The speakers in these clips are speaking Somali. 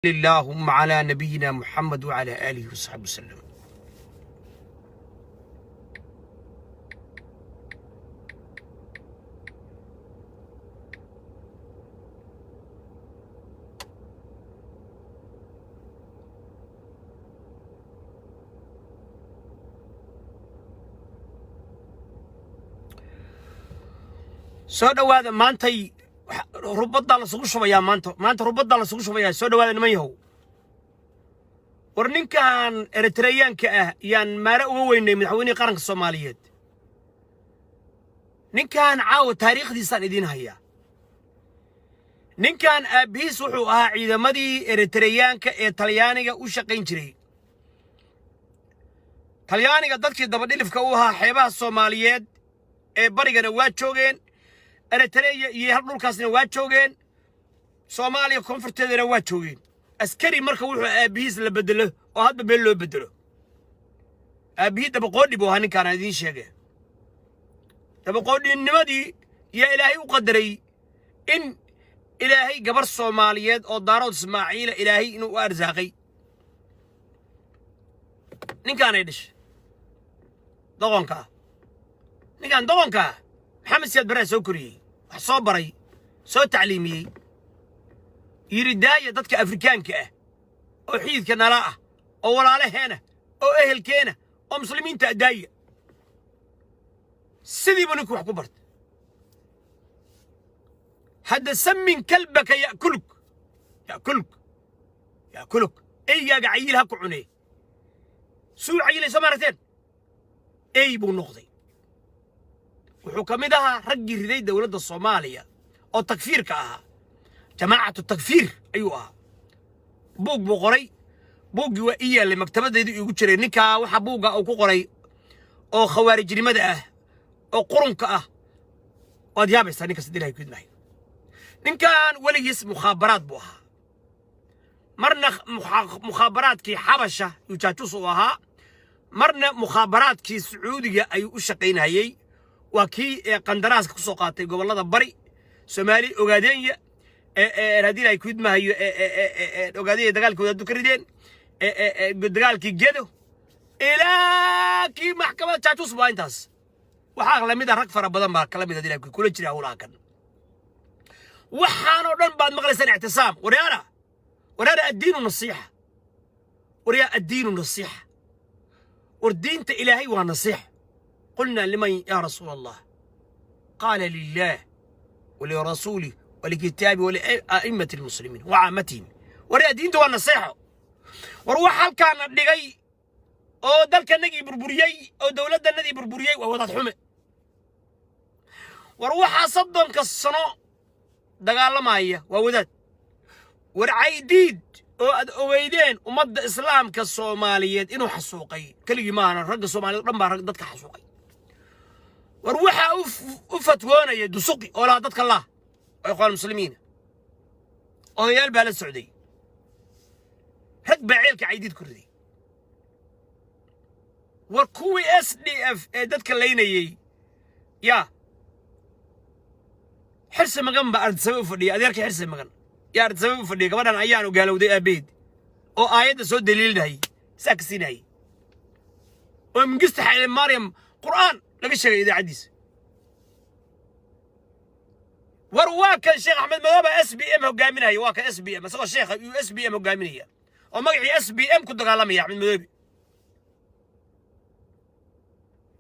اللهم على نبينا محمد وعلى آله وصحبه وسلم. soo dhawaada maantay rubadda la sugu shubayaa maanta rubadda la sugu shubayaa soo dhawaada niman yahow war ninkan Eritreeyaanka ah yaan maara uga weynay madaxweynaha qaranka Soomaaliyeed ninkan caawa taariikhdiisaan idin haya ninkan aabihiis wuxuu ahaa ciidamadii Eritreeyaanka ee Talyaaniga u shaqayn jiray Talyaaniga dadkii daba dhilifka u ahaa xeebaha Soomaaliyeed ee barigana waa joogeen Eritrea iyo hal dhulkaasna waa joogeen Soomaaliya koonfurteedana waa joogeen askari marka wuxuu aabihiis la bedelo oo hadba beel loo bedelo aabihii daba qoodhi buu ahaa ninkaan idin sheegay daba qoodhinimadii yaa ilaahay u qadaray in ilaahay gabar Soomaaliyeed oo Daarood Ismaaciil ilaahay inuu u arsaaqay ninkaan ay dhish doqonka ninkaan doqonka محمد سياد برا سو كوري wax soo baray soo tacliimiyay yiridaaya dadka Afrikaanka ah oo xiidka nala ah oo walaalaheena oo ehelkeena oo muslimiinta adaaya sidii buu ninku wax ku bartay hada samin kalbaka yaakuluk eeyaaga cayilha ku cunay suu cayilay Soomaaliyeed eey buu noqday wuxuu kamid ahaa raggii riday dawladda Soomaaliya oo takfiirka ahaa jamaacatu takfiir ayuu ahaa buug buu qoray buuggii waa iyaalay maktabadeedii igu jiray ninka waxa buugga uu ku qoray oo khawaarijnimada ah oo qurunka ah waad yaabaysaa ninka sidii ku idmahay ninkan waligiis mukhaabaraad buu ahaa marna mukhaabaraadkii xabasha uu jaajuus u ahaa marna mukhaabaraadkii Sacuudiga ayuu u shaqaynayay وكي قندراس كسو قاتي قبل هذا بري سومالي أوغادينيا هذه لا يكون ما هي أوغادينيا دقال كودا دكردين دقال كي جدو إلى كي محكمة تاتوس باينتاس وحاق لميدا ركفر بدن ما كلام هذه لا يكون كل شيء أولا كان وحانو دن بعد مغلسان اعتصام وريانا الدين والنصيحة وريا الدين والنصيحة والدين إلهي والنصيحة قلنا لمن يا رسول الله قال لله ولرسوله ولكتابه ولأئمة المسلمين وعامتهم وريا دين دو النصيحة وروح هل كان لغي أو دلك النجي بربوريي أو دولة النجي بربوريي ووضع حمى وروح صدم كالصناء دقال ما هي وودت ورعيديد أويدين ومد إسلام كالصوماليين إنه حسوقي كل ما رق الصومالي رمى رق دتك حسوقي وروحها أفتوانا يدسوقي ولا دتك الله وإخوان المسلمين وهيال بها السعودية هك عيلك عيديد كردي وركوي SDF دتك الليني يا حرس مغن بأرد سبب فردي أديرك حرس مغن يا أرد سبب فردي كمان أيان وقالوا دي أبيد أو آيات سود دليل هي ساكسين هي ومن قصة حيل مريم قرآن لقى الشيء إذا عديس ورواك الشيخ أحمد مذهبة SBM هو قايمين هي واك SBM سوى الشيخ SBM هو قايمين هي ومقعي SBM كنت قالمي يا أحمد مذهبي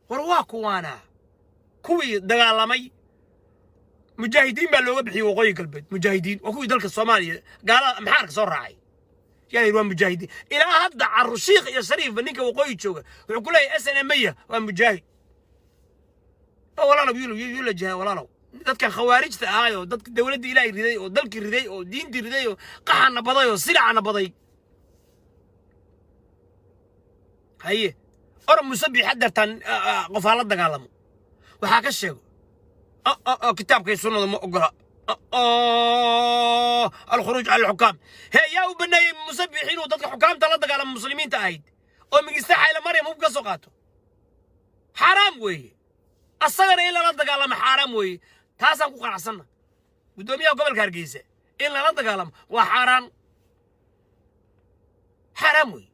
ورواك وانا كوي دقالمي مجاهدين باللغة بحي وقوي قلبت مجاهدين وكوي دلك الصومالي قال محارك صور راعي يعني يروان مجاهدين إلى هذا عالرشيخ يا شريف بنيك وقوي تشوغ ويقول لي SNM ومجاهد ولا أنا بيقولوا جهة ولا أنا دتك خوارج تأيو دتك دولة إلهي ردي ودلك ردي ودين دي ردي قحنا بضاي وسلعنا بضاي هي أرم مسبي حدرتان قفالات دقالمو وحاك الشيء كتاب كي سنة ما أقرأ الخروج على الحكام هي يا وبني مسبحين ودتك حكام تلاتة على المسلمين تأيد ومن يستحي إلى مريم مو بقصقاته حرام وي الصغر إلا لا دقالم حرام وي تاسا كو قنعسنا قدوميها قبل كارجيسة إلا لا دقالم وحرام حرام وي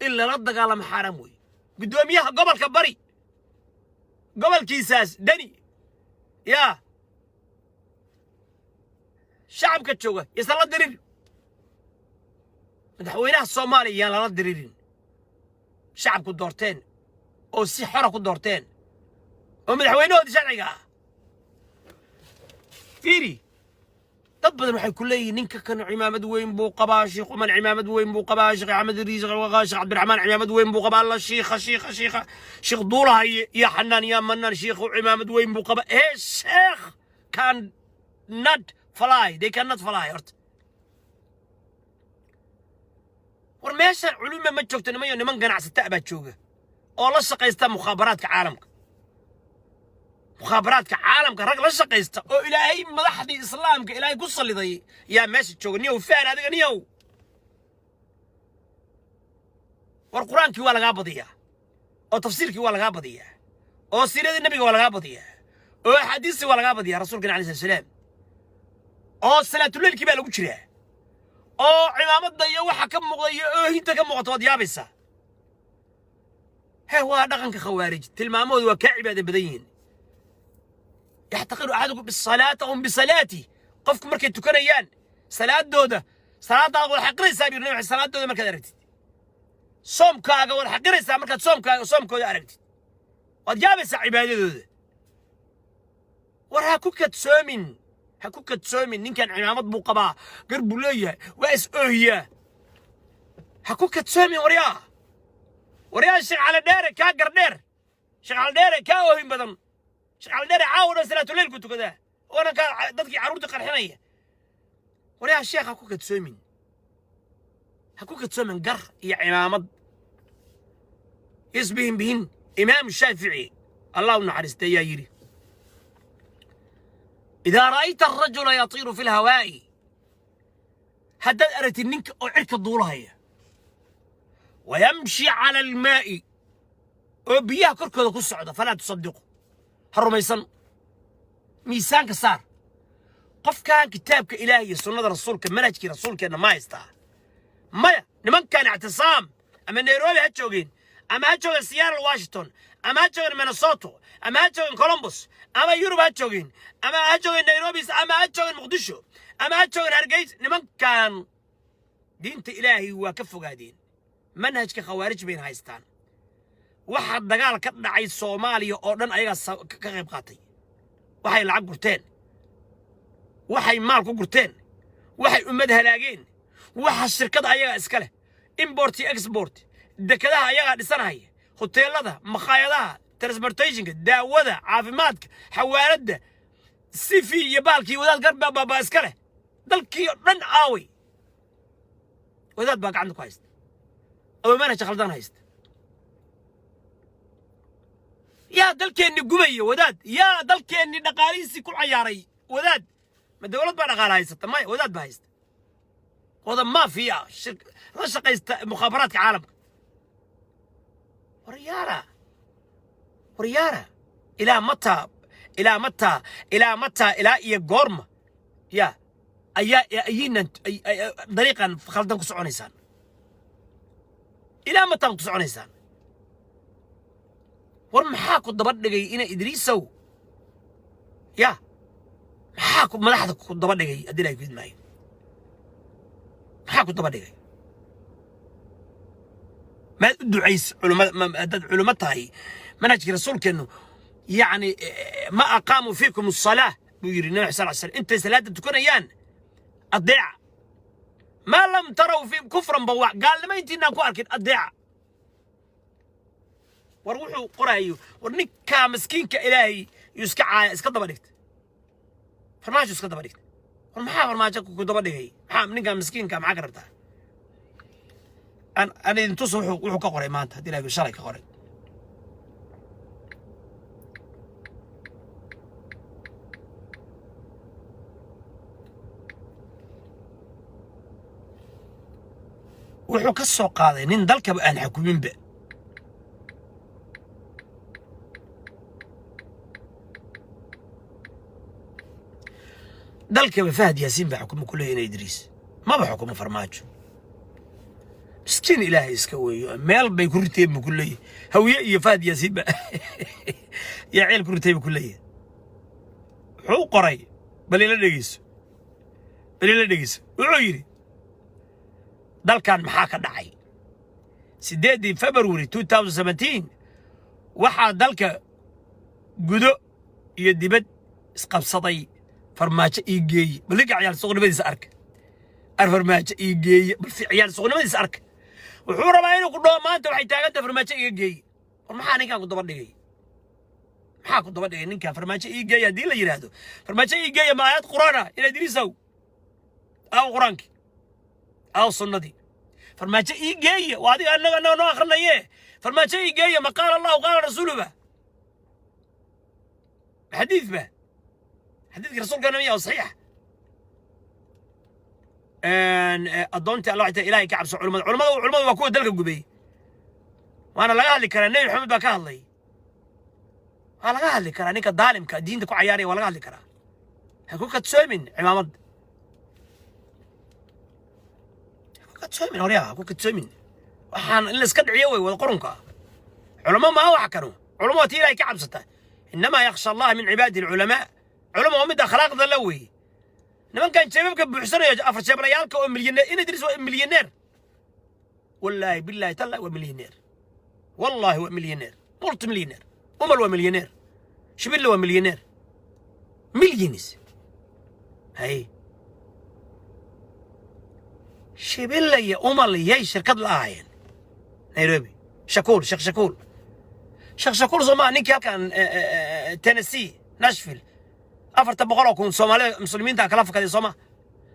إلا ردق على محرم وي قدوم ياها قبل كبري قبل كيساس دني يا شعب كتشوغا يسال درير مدحوينها الصومالي يا لا دريرين شعب كدورتين او سي حره كدورتين ومدحوينه شرعيغا فيري dad badan waxay ku leeyihiin ninka kan cimaamad weyn buu qabaa sheekh Umar cimaamad weyn buu qabaa sheekh Ahmed Riis sheekh Abdurrahman cimaamad weyn buu qabaa la sheekh Duulahay ya Xanaan ya Manaan sheekh cimaamad weyn buu qabaa sheekh can not fly they cannot fly horta war meesha culimo ma joogto niman ganacsata baa jooga oo la shaqeysta mukhaabaraadka caalamka مخابرات كعالم كرق لا شقيستا او الهي مدحدي اسلامك الهي كو صليداي يا ماشي جوغنيو فان ادغ نيو والقرانكي waa laga badiyaa oo tafsiirkii waa laga badiyaa oo siirada nabiga waa laga badiyaa oo xadiisi waa laga badiyaa rasuulka kaleey salaam oo salaatu leelkii baa lagu jiraa oo cimaamada iyo waxa ka muuqday oo hinta ka muuqato wad yaabaysa he waa dhaqanka khawaarij tilmaamoodu waa ka cibaado badan yihiin يحتقر أحدكم بالصلاة هم بصلاتي قفكم مركز تكريان صلاة دودة صلاة أقول حقري سابير نوع صلاة دودة مركز أركتي صوم كاغا والحقري سابير مركز صوم كاغا صوم كودا أركتي وجابس عبادة دودة ورها كوكة تسومين نين كان عمامات بوقبا قربوا ليه وإس أوهيا هكوكة تسومين وريا الشيخ على ديري كا قردير الشيخ على ديري كا أوهين بدن شغال داري عاود صلاة الليل كنت كذا وانا كان ضدك عروضي قرحنيه وريها الشيخ هكوك تسومن قر يا عمامض يسبهن بهن امام الشافعي الله نحرست يا يري اذا رايت الرجل يطير في الهواء هدد ارت النك او عرك الضولها ويمشي على الماء وبيها كركده كسعده فلا تصدقه هرميسن ميسانك صار قف كان كتابك إلهي سنة رسولك منهجك رسولك أنا ما يستاهل ما نمن كان اعتصام أما نيروبي هاتشوغين أما هاتشوغين سيارة واشنطن أما هاتشوغين مينيسوتا أما هاتشوغين كولومبوس أما يوروب هاتشوغين أما هاتشوغين نيروبي أما هاتشوغين مقدشو أما هاتشوغين هرقيس نمن كان دينت إلهي وكفو قادين منهجك خوارج بين هايستان waxaa dagaal ka dhacay Soomaaliya oo dhan ayaga ka qayb qaatay waxay lacag gurteen waxay maal ku gurteen waxay ummad halaageen waxa shirkad ayaga iska leh import export dekadaha ayaga dhisanaya hoteelada maqaayadaha transportationka daawada caafimaadka xawaalada sifi iyo baalkii wadaad garba baba iska leh dalkii dhan aawi wadaad baa gacanta ku haysta oo manhaj khaldan haysta يا دلكني قبيه وداد يا دلكني دقاليسي كل عياري وداد ما دولت بقى دقال هايست ما وداد بهايست وهذا ما فيها شرك لا شقيست مخابرات كعالم وريارة إلى متى إلى إيه قرمة يا أيين طريقا خلطان كسعون إنسان إلى متى كسعون إنسان ورمحا كنت بدغي إنا إدريسو يا محا كنت مدحدك كنت بدغي أدي لك معي محا كنت بدغي ما دعيس علمتها هي منهج رسول كأنه يعني ما أقاموا فيكم الصلاة بيقول النبي صلى الله عليه وسلم أنت صلاة تكون أيان الضيعة ما لم تروا في كفرا بواع قال لما أنت إنكم أركض الضيعة وروحوا قرايو ورنكا مسكينك إلهي يسكع اسكت بدكت فرماجو اسكت بدكت ورمحا فرماجو كنت بدغي محا منكا مسكينك معاك ربتها أنا انتصر وحو كقري ما أنت هدي لك شرعي كقري وحو كالسوق هذا نين دلك بأن حكومين بأ دلك بفهد ياسين بحكم كله هنا إدريس ما بحكم فرماجو جن إلهي إسكوي مال بيكرتين بكلية هوية يفاد يا سيبا يا عيل كرتين بكلية حو قري بليلا دقيس وعيري دال كان محاكا دعي 8 فبراير 2017 waxaa dalka gudo iyo dibad isqabsaday farmaajo ii geey baliga ciyaal suuqnimadiisa arka farmaajo ii geey ciyaal suuqnimadiisa arka wuxuu rabaa inuu ku dhaw maanta waxay taaganta farmaajo ii geey war maxaa ninkan ku daba dhigay ninkan farmaajo ii geey hadii la yiraahdo farmaajo ii geey ma aayad quraana ila diriisaw aw quraanki aw sunnadii farmaajo ii geey waa adiga anaga noo akhrinaye فرماجة جاية ما قال الله وقال رسوله به حديث الرسول كان مية صحيح ان أضنت الله عتا إلهي كعب سوء علماء وكوه دلق القبي وانا لقاه اللي كان النبي محمد باكاه الله انا لقاه اللي كان نيك الظالم كدين تكو عياري ولا لقاه اللي كان هكو كتسومن عمامد هكو كتسومن وريها هكو كتسومن waxaan in la iska dhiciyo way wada qoronka culamo ma wax karo culamo tiilay ka cabsata inma yakhsha Allah min ibadi ulama culamo mid akhlaaqda la way niman kan jeebabka buuxsanayo afar jeebrayaalka oo milyaneer in idris waa milyaneer wallahi billahi talla waa milyaneer wallahi waa milyaneer multi milyaneer umal waa milyaneer shibil waa milyaneer milyanis hay shibil ya umal yay shirkad lahaayeen نيروبي شيخ شكور زمان نيكي كان تينيسي ناشفيل أفرت بقولكم سومالي مسلمين تاع كلافك هذه سوما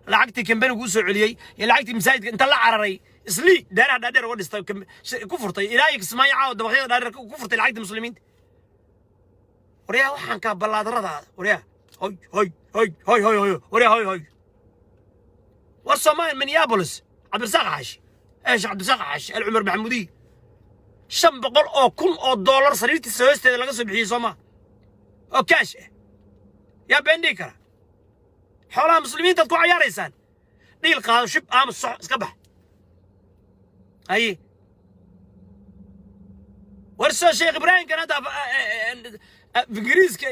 لعقتي كم بينو جوسو عليي لعقتي مسايد أنت لا عرري إسلي دار ودست كفرتي إلهي سماي عاود بغير دار كفرتي لعقتي المسلمين وريا وحن كابلا دردا وريا هاي وريا والصومال مينيابوليس عبد الرزاق عاشي ايش عبد الرزاق عاش العمر محمودي شن بقول او كل او دولار سريرتي سويستي laga soo bixiyay Soomaa oo cash ya bendikara xoolaha muslimiinta ku ciyaaraysan dhiil qaado shib aam iska bax ay warso Sheikh Ibrahim kan hada Ingiriiska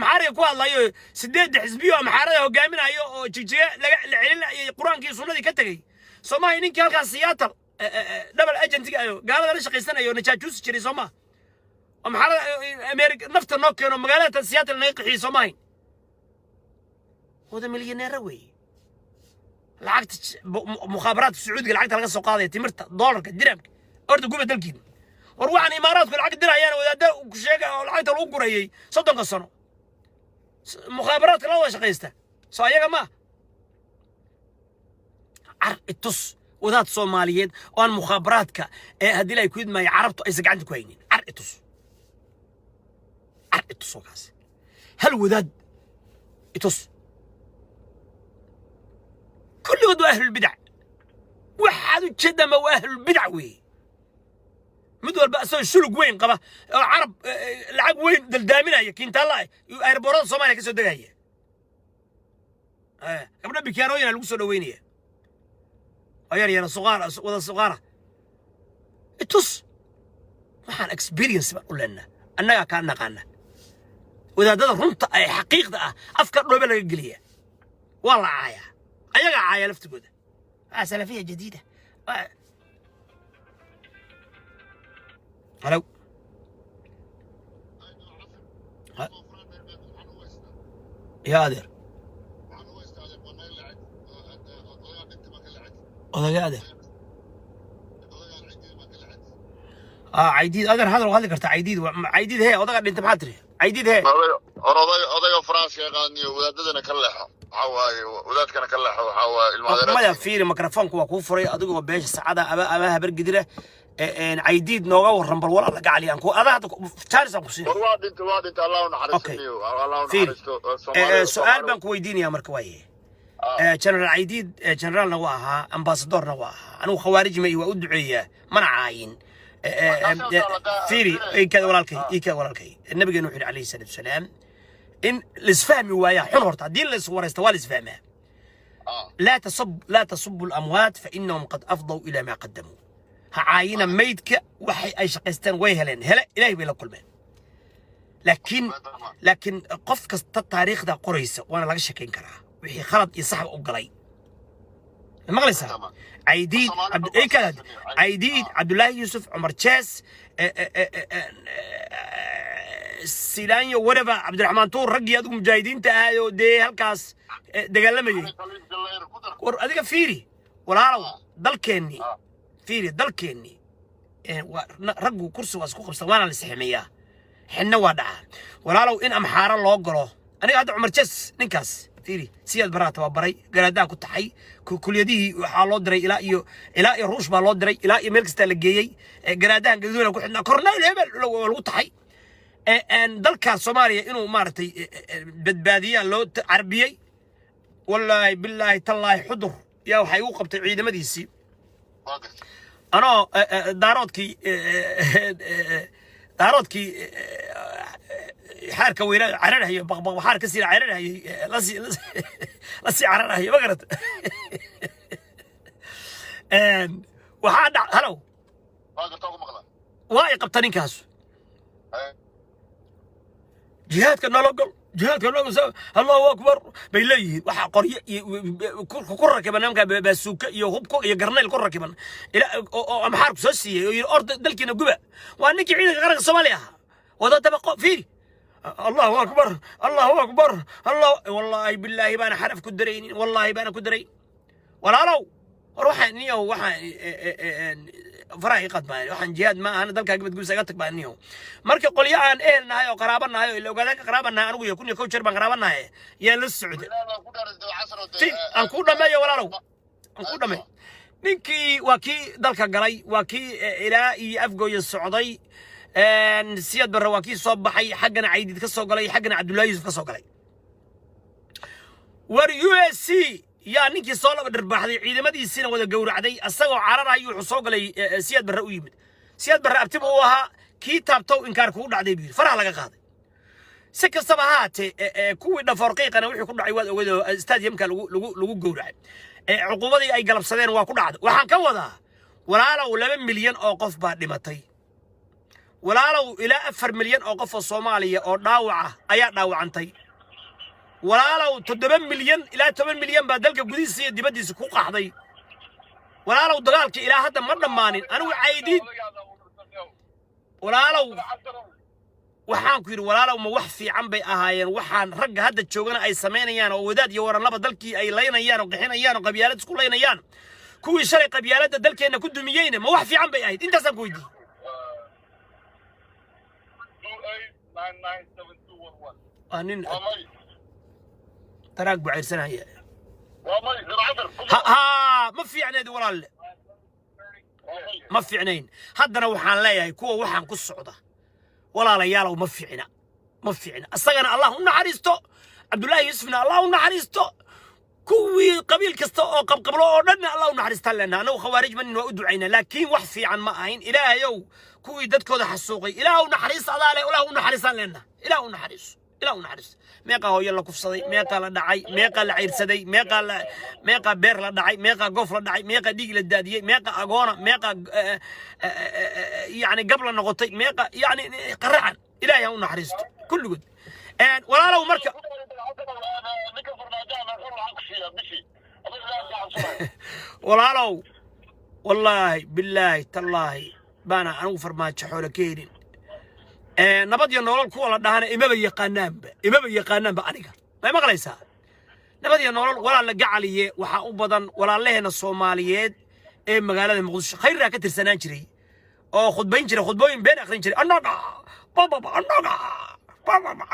maxariga ku hadlayo 8 xisbiyo maxarada hogaaminayo oo jijiga laga celinayo quraankii sunnadii ka tagay Soomaa ninka halkaas Seattle double agent قال أنا شقيستنا يو نجاجوس شري سوما ومحل أمريكا نفط نوكيون ومقالات سياتل نيقحي سوماين هذا مليونير وي العقد مخابرات السعودية العقد على السوق هذا تمرت دولار درهم أرد قوة دلكين وروح عن إمارات كل عقد درهم يعني وذا وشيء العقد الأوكوري صدق الصنو مخابرات كلها شقيسته صايغة ما التص وذات صوماليين وان مخابراتك هدي لا يكون ما يعرفتوا ايش قاعد كوينين عرقتوس وكاس هل وذات يتص كل ودو اهل البدع وحد كذا ما اهل البدع وي مدول بأسوا الشلق وين قبا العرب العب وين دلدامنا يا كنت الله ايربورات صوماليا كسو دغايه قبل بكيروين لو سو دوينيه يا صغار وذا صغارة التص waxaan experience ba u leenna annaga ka naqana wadaadada runta ay xaqiiqda ah afka dhoobe laga galiya wala caaya ayaga caaya laftigooda salafiya jadiida halo يا أدير هذا عيديد أقدر هذا وهذا كرت عيديد هي وضع أنت ما تدري عيديد هي أضيع فرنسا غاني ولادنا كلها حواي ولاد كنا كلها حواي المدرسة ما يفير ميكروفون كوفري أدقوا بيش السعادة أباها برجديره عيديد نوغا ورمبر ولا لقى عليه أنكو هذا تارس أنكو سين واد أنت الله نحرسني الله نحرسته سؤال بنك ويديني يا مركويه جنرال عيديد جنرال نواها امباسادور نواها أنا خوارج ما يودعيه منع عاين فيري اي كذا ولالكي النبي نوح عليه الصلاه والسلام ان الاسفهم ويا حنورت دين الصور استوال اسفهمها لا تصبوا الاموات فانهم قد افضوا الى ما قدموا عاينا ميدك وحي أي شقيستان ويهلين هلا إلهي بلا كل من لكن قف كست التاريخ ده قريسة وأنا لا شكين كراه وحي خلط يصحب أقلي المغلسة عيديد إيه كذا عيديد عبد الله يوسف عمر تشاس سيلانيو وربا عبد الرحمن طور رجي أدوم مجاهدين تهايو دي هالكاس دقلمي أديك فيري ولا دل كني فيري دل كني رجو كرسي واسكو خمسة وانا لسحمية حنا وادع ولا لو إن أمحار الله قراه أنا هذا عمر تشاس نكاس فيري سياد برات وبري قرادة كنت حي كل يديه حالات دري إلى روش بالات دري إلى ملك استلقيي قرادة قدونا كنا كورنيل هبل لو تحي أن ذلك الصومالي إنه مارتي بدبادية لو عربية والله بالله تالله حضر يا وحيوقف تعيد مديسي أنا داراتكي حركة ويرا عررها هي بغ حركة سير عررها هي لسي عررها هي بقرت وحاد هلو واي قبطانين كاسو جهادك نلقل جهادك نلقل الله أكبر بيليه وح قرية كرة كمان نمك بسوق يهوب يقرنيل كرة كمان إلى أم حرب سوسي الأرض دلكي نجوبة وأنك عيد غرق الصومالية وهذا تبقى فيه الله أكبر الله أكبر الله والله بالله بأنا حرف كدرين والله بأنا كدرين ولا لو روح نيو وحن فراي قد ما وحن جهاد ما أنا ذلك قبل تقول سجتك بأنيو مركب قليا عن إهلنا هاي وقرابنا هاي لو قالك قرابنا أنا ويا كوني كوتشر بقرابنا هاي يا للسعودية أنكونا ما يا ولا لو أنكونا ما نكي وكي ذلك قلي وكي إلى أفجو السعودي سياد برواكي صباحي حقنا عيد كسو قلي حقنا عبد الله يوسف كسو قلي ور USC يا نيكي صالة بدربحدي عيدمدي السنة ودا جور عدي السجوا عررها يحصو قلي سياد برا ويمد سياد برا أبتبوها كي تابتو إنكار كود عدي بير فرح لقى قاضي سك الصباحات كوي نفرقيق أنا وحي كود عيواد ودا استاد يمكن لو جور عد عقوبتي أي قلب سدين وكود عد وحن كوضا ولا لو 11 مليون أوقف بعد متى ولا لو إلى 4 مليون أوقف الصومالية أو داوعة أي داوعنتي ولا لو 7 مليون إلى 8 مليون بدلك جوديسية دي بدي سكوك حضي ولا لو دقالك إلى هذا مرة مانين أنا وعيدين ولا لو وحان كير ولا لو ما وحفي عم بي أهاين وحان رجع هذا الشوغنا أي سمينيان أو وداد يورا لبا دلكي أي لينيان وقحينيان وقبيالات سكول لينيان كوي شري قبيالات دلكي أنا كنت ميين ما وحفي عم بي أهيد أنت سنكوي دي 98997211 أنين تراك بعير سنة هي ما في عنيد ولا ما في عنين هذا وحان لا يكون وحان كل الصعودة ولا لياله وما في عنا ما في عنا الصغنا اللهم نحرسته عبد الله يوسفنا اللهم نحرسته كوي قبيل كستو قبله أردنا اللهم نحرسته لنا أنا وخوارج من وأدعينا لكن وحفي عن ماهين إلهي يو كوي دتكو ده حسوقي إلهي نحرس على إلهي نحرس لنا إلهي نحرس إلهي نحرس ميقا هو يلا كفصدي ميقا لدعي ميقا لعيرسدي ميقا بير لدعي ميقا قف لدعي ميقا ديق للدادية ميقا أقونا ميقا يعني قبل النغطي ميقا يعني قرعا إلهي هو نحرسته كل قد ولا لو مركب ولا لو والله بالله تالله بانا أنا فرمات حول كيرين نبض ينورل كولا دهنا إما بيقانان بأنيقا ما مغليسها نبض ينورل ولا لقعليه وحا أبدا ولا لهنا الصوماليات مقالة المقدس خير راكتر سنانجري أو خطبين جري خطبين بين آخرين جري أناقا بابا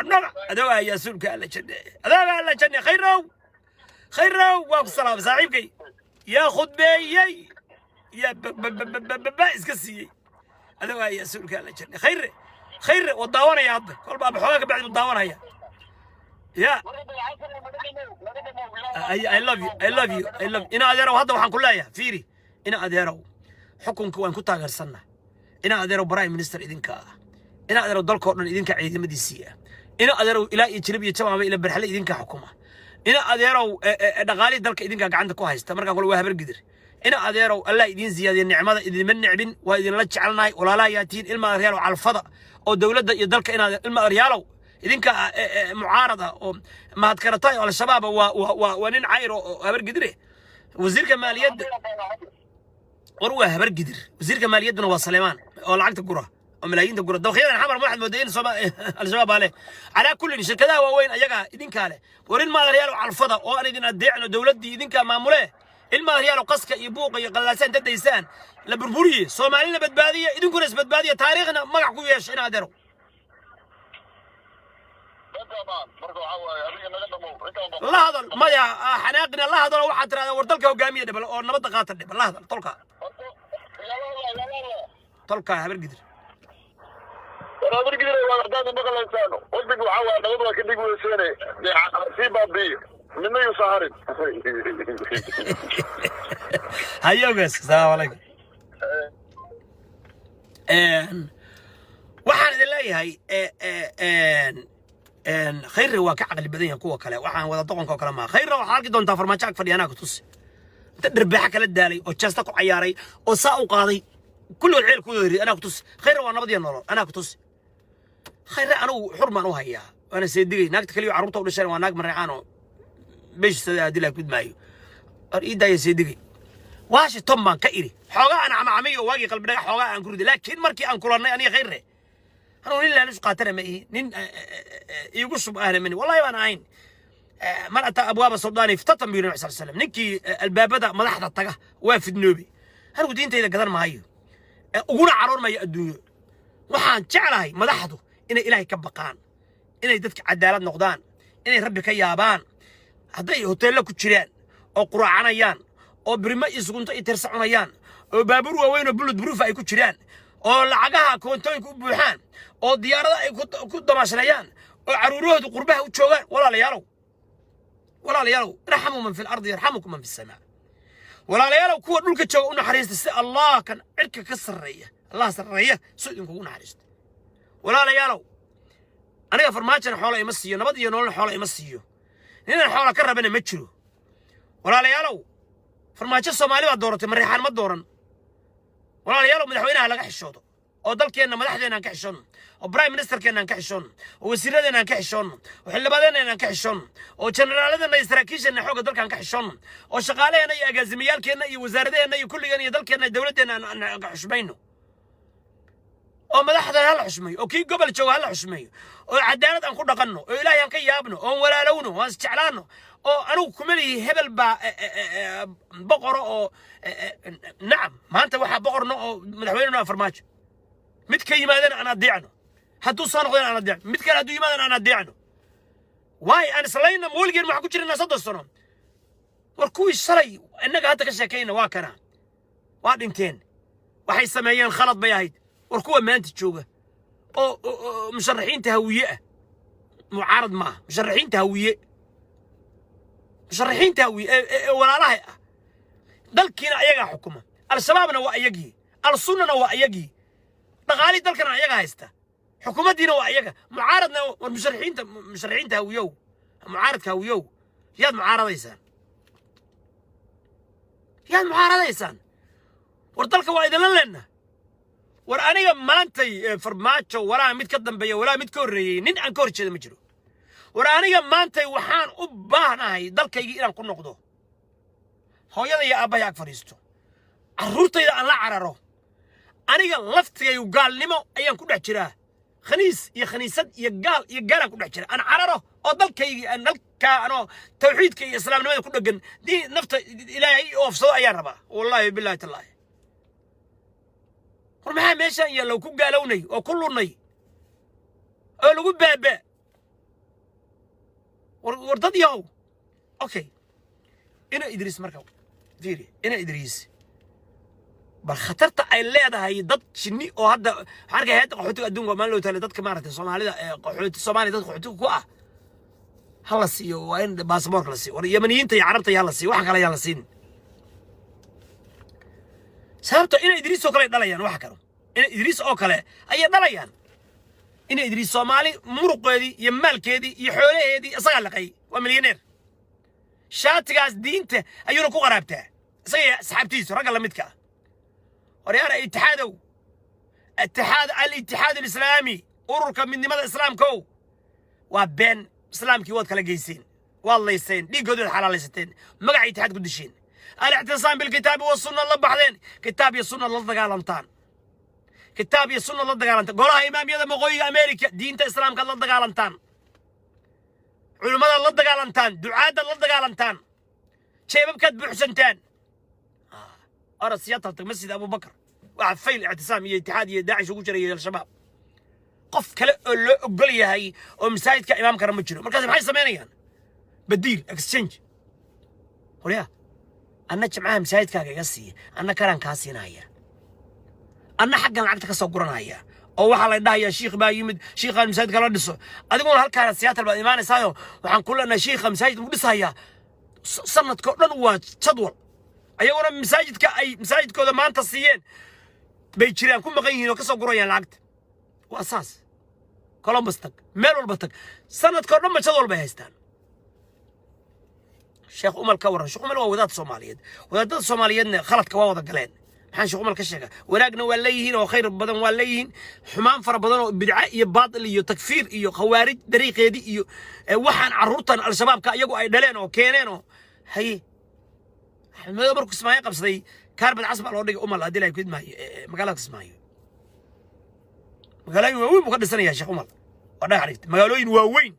أناقا أدوها يا سولك ألا جنة أدوها ألا جنة خيرو واقف السلام صاحبكي يا خطبي يا اسكسي أدوها يا سولك ألا جنة خير والداورة يا عبد كل باب حواك بعد الداورة هي يا I love you إنا أديروا هذا وحن كلها يا فيري إنا أديروا حكم كوان كنت غير سنة إنا أديروا برايم مينستر إذنك إنا أديروا دول كورن إذنك عيد مديسية إنا أديروا إلى يجرب يتشبه إلى برحلة إذنك حكومة إنا أديروا دغالي دلك إذنك عندك وهايست مركا كل واحد برقدر ina adeerow allah idin ziyaadiyo nicmada idinma nicbin waa idinla jecelnahay walaalaha yaatiin ilma aryaalow calfada oo dawladda iyo dalka inaad ilma aryaalow idinka mucaarada oo mahadkaratay oo al-shabaab waa nin cayr oo habar gidire wasiirka maaliyadda war waa habar gidir wasiirka maaliyadduna waa Saleemaan oo lacagta gura oo malaayiinta gura dawqiyadan xamar waxaad moodaa in al-shabaab ale ala kulli shirkadaha waaweyn ayaga idinka leh war ilma aryaalow calfada oo aan idin adeecno dawladdii idinka maamule ilma aryaalow qaska iyo buuqa iyo qallaasaan dadaysaan la burburiye Soomaalina badbaadiye idinkuna isbadbaadiye taariikhna magac ku yeeshay in adeero la hadal maya xanaaqina la hadal waxa tiraada war dalka hogaamiye dhibal oo nabadda qaata dhibal la hadal tolka habar gidir waa dad maqlaysaan wadbigu waxa waa nabadda ka dhig weysane si baabi minna yusaharin hayogas salaam alaykum waxaan idin leeyahay khayr waa ka caqli badan yahay kuwa kale waxaan wada doqonka kale ma khayr waxa arki doontaa farmaajo ag fadhiyana ku tus دربها كلا دالي أو جاستك عياري أو ساق قاضي كل العيل كله أنا كتوس خير وأنا بدي النور أنا كتوس خير أنا حرمة أنا هيا أنا سيدي ناك تكلي عروضة ولا شيء وأنا مريعانو بيش سدي لك بد مايو أريد يا سيدي واش طمّا كإيري حاجة أنا عمي واجي قلبنا حاجة أنكر دي لكن مركي أنكرنا أنا غيره أنا لله ليش قاتل معي نين يقصوا بأهل مني والله أنا عين مرأة أبواب السوداني افتتن بينو عليه السلام نكي الباب بدأ ملاحظة تجاه وافد نوبي هل ودي أنت إذا قدر معي وقول عرور ما يأدوا وحان جعلها ملاحظه إن إلهي كبقان إن يدك عدالة نقدان إن ربك يابان هذي هوتيل كتشريان أو قرعانيان أو برما يسقون يترسعونيان أو بابروا وين بلود بروفا يكتشريان أو لعجها كونتو يكبوحان أو ديارة يكود ماشليان أو عروروه قربها وتشوغان ولا ليالو رحموا من في الأرض يرحمكم من في السماء ولا ليالو كوا دولك تشوغ إنه حريست الله كان عرك كسرية الله سرية سوء كون حريست ولا ليالو أنا فرماجنا حوله يمسيه نبضي ينول حوله يمسيه هنا حوله كربنا متشلو ولا ليالو فرماجة الصومالي والدورة مريحان ما دورن ولا ليالو مدحوينها لقى حشوده oo dalkeena madaxdeena ka xishoon oo prime ministerkeena ka xishoon oo wasiiradeena ka xishoon oo xildhibaanadeena ka xishoon oo generaaladana saraakiisheena xoog dalkan ka xishoon oo shaqaaleena iyo agaasimiyaalkeena iyo wasaaradeena iyo kulligeena iyo dalkeena dawladeena aan ka xushmayno oo madaxda hal xushmay oo kii gobol jooga hal xushmay oo cadaalad aan ku dhaqanno oo ilaahay aan ka yaabno oo walaalowno waan isjeclaano oo anigu kumalihi hebel ba boqoro oo nacam maanta waxa boqorno oo madaxweynaha farmaajo mid ka yimaadana aan adeecno hadduu soo noqdana aan adeecno mid kale hadduu yimaadana aan adeecno waay aan islayna moolgeen waxa ku jirnaa 3 sano war kuwii shalay innaga hadda ka sheekayna waa kana waa dhinteen waxay sameeyeen khalad bay ahayd war kuwa maanta jooga oo musharaxiinta hawiye ah mucaarad ma musharaxiinta hawiye walaalaha ah dalkiina ayaga xukuma al-shabaabna waa ayagii al-sunnana waa ayagii dhaqaali dalkana ayaga haysta xukuumaddiina waa ayaga mucaaradna war musharaxiinta hawiyow mucaaradka hawiyow yaad mucaaradaysaan war dalka waa idinla leenna war aniga maantay farmaajo walaa mid ka dambeeya walaa mid ka horreeyey nin aan ka hor jeeda ma jiro war aniga maantay waxaan u baahnahay dalkaygii inaan ku noqdo hooyada iyo aabbahay ag fadhiisto carruurtayda aan la cararo aniga laftigaygu gaalnimo ayaan ku dhex jiraa khaniis iyo khaniisad iyo gaalaan ku dhex jira aan cararo oo dalkaygii aan halkaa anoo tawxiidka iyo islaamnimada ku dheggan dii nafta ilaahay oofsado ayaan rabaa wallaahi bilaahi tallaahi war maxaa meeshaan yaallow ku gaalownay oo ku lunnay oo lagu baaba war dad yahow okay ina idriis marka fiiri ina idriis bal khatarta ay leedahay dad shinni oo hadda xarka hay'adda qaxootiga adduunka ma loo talay dadka maaragtay Soomaalida qaxooti Soomaaliya dadka qaxootiga ku ah hala siiyo waa in baasaboorka la siiyo war Yamaniyiinta iyo Carabta yaa la siiyo wax kale yaa la siin sababta in Idriis oo kale dhalayaan wax kale in Idriis oo kale ay dhalayaan in Idriis Soomaali muruqeedii iyo maalkeedii iyo xoolaheedii asaga laqay waa milyaneer shaatigaas diinta ayuu ku qaraabtaa سيء سحبتيس رجل لمتك وريانا اتحادو الاتحاد الإسلامي أورك من لماذا إسلام كو وبين إسلام كي وادك لجيسين والله يسين دي قدر الحلال يستين مقع اتحاد قدشين الاعتصام بالكتاب والسنة الله بعدين كتاب السنة الله دقالنتان كتاب السنة الله دقالنتان قولها إمام يدا مغوي أمريكا دين إسلام كالله دقالنتان علماء الله دقالنتان دعاة الله دقالنتان شيء بكت بحسنتان أرى سيادة مسجد أبو بكر وعفين الاعتصام هي اتحاد داعش وجري الشباب قف كلا قل يا هي ومسايد كإمام كرم مجنون مركز محي سمينيان بديل اكسشينج وليا أنا جمعها مسايد كاكا قصي أنا كران كاسينا هيا أنا حقا لعقتك سوقرنا هيا أو waxa la dhahayaa sheekh baa yimid sheekhan masaajidka la dhiso adiguna halkaan siyaasad baa iimaanaysaa waxaan ku leenahay sheekha masaajid u dhisaya sanadka dhan waa jadwal ayaguna masaajidka ay masaajidkooda maanta siiyeen bay jiraan ku maqan yihiin oo ka soo gurayaan lacagta waa asaas Columbus tag meel walba tag sanadka dhan ma jadwal bay haystaan sheekh Umar ka waran sheekh Umar waa wadaad Soomaaliyeed wadaadada Soomaaliyeedna khaladka waa wada galeen maxaan sheekh Umar ka sheegay wanaagna waa leeyihiin oo khayr badan waa leeyihiin xumaan fara badan oo bidca iyo baadil iyo takfiir iyo khawaarij dariiqeedii iyo waxaan caruurtan al-shabaabka iyagu ay dhaleen oo keeneen oo hay axmed markuu ismaaciil qabsaday kaarbad casba loo dhigay Umar hadii ay ku idmaayo magaalada Ismaaciil magaalooyin waaweyn buu ka dhisanayaa sheekh Umar waa dhaxarift magaalooyin waaweyn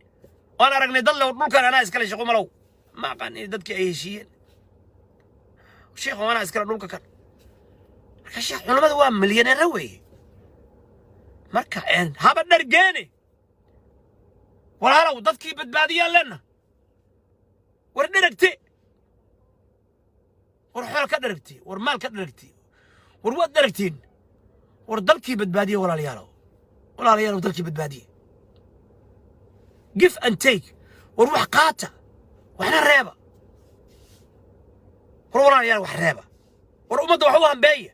waan aragnay dal dhulkan anaa iskale sheekh Umar ma aqaan dadkii ay heshiiyeen sheekh waana iskale dhulka kan marka sheekh culimadu waa milyaneer weey marka haba dhargeene walaalow dadkii badbaadiyaan lena war dharagte war xool ka dharagti war maal ka dharagti war wad dharagtiin war dalkii badbaadiye walaalayaalow dalkii badbaadiye give and take war wax qaata waxna reeba war walaalayaal wax reeba war ummadda wax u hambeeya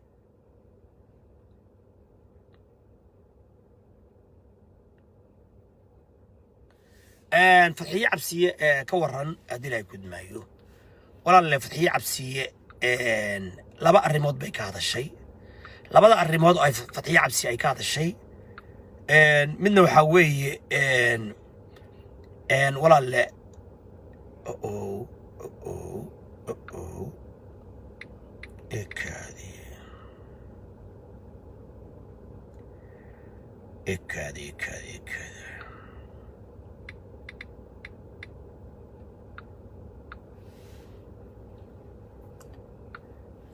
فتحية عبسية كورن أدينا يكون مايو ولا اللي فتحية عبسية لبا الريموت بيك هذا الشيء لبا الريموت أي فتحية عبسية أي هذا الشيء منه حوي ولا اللي إكادي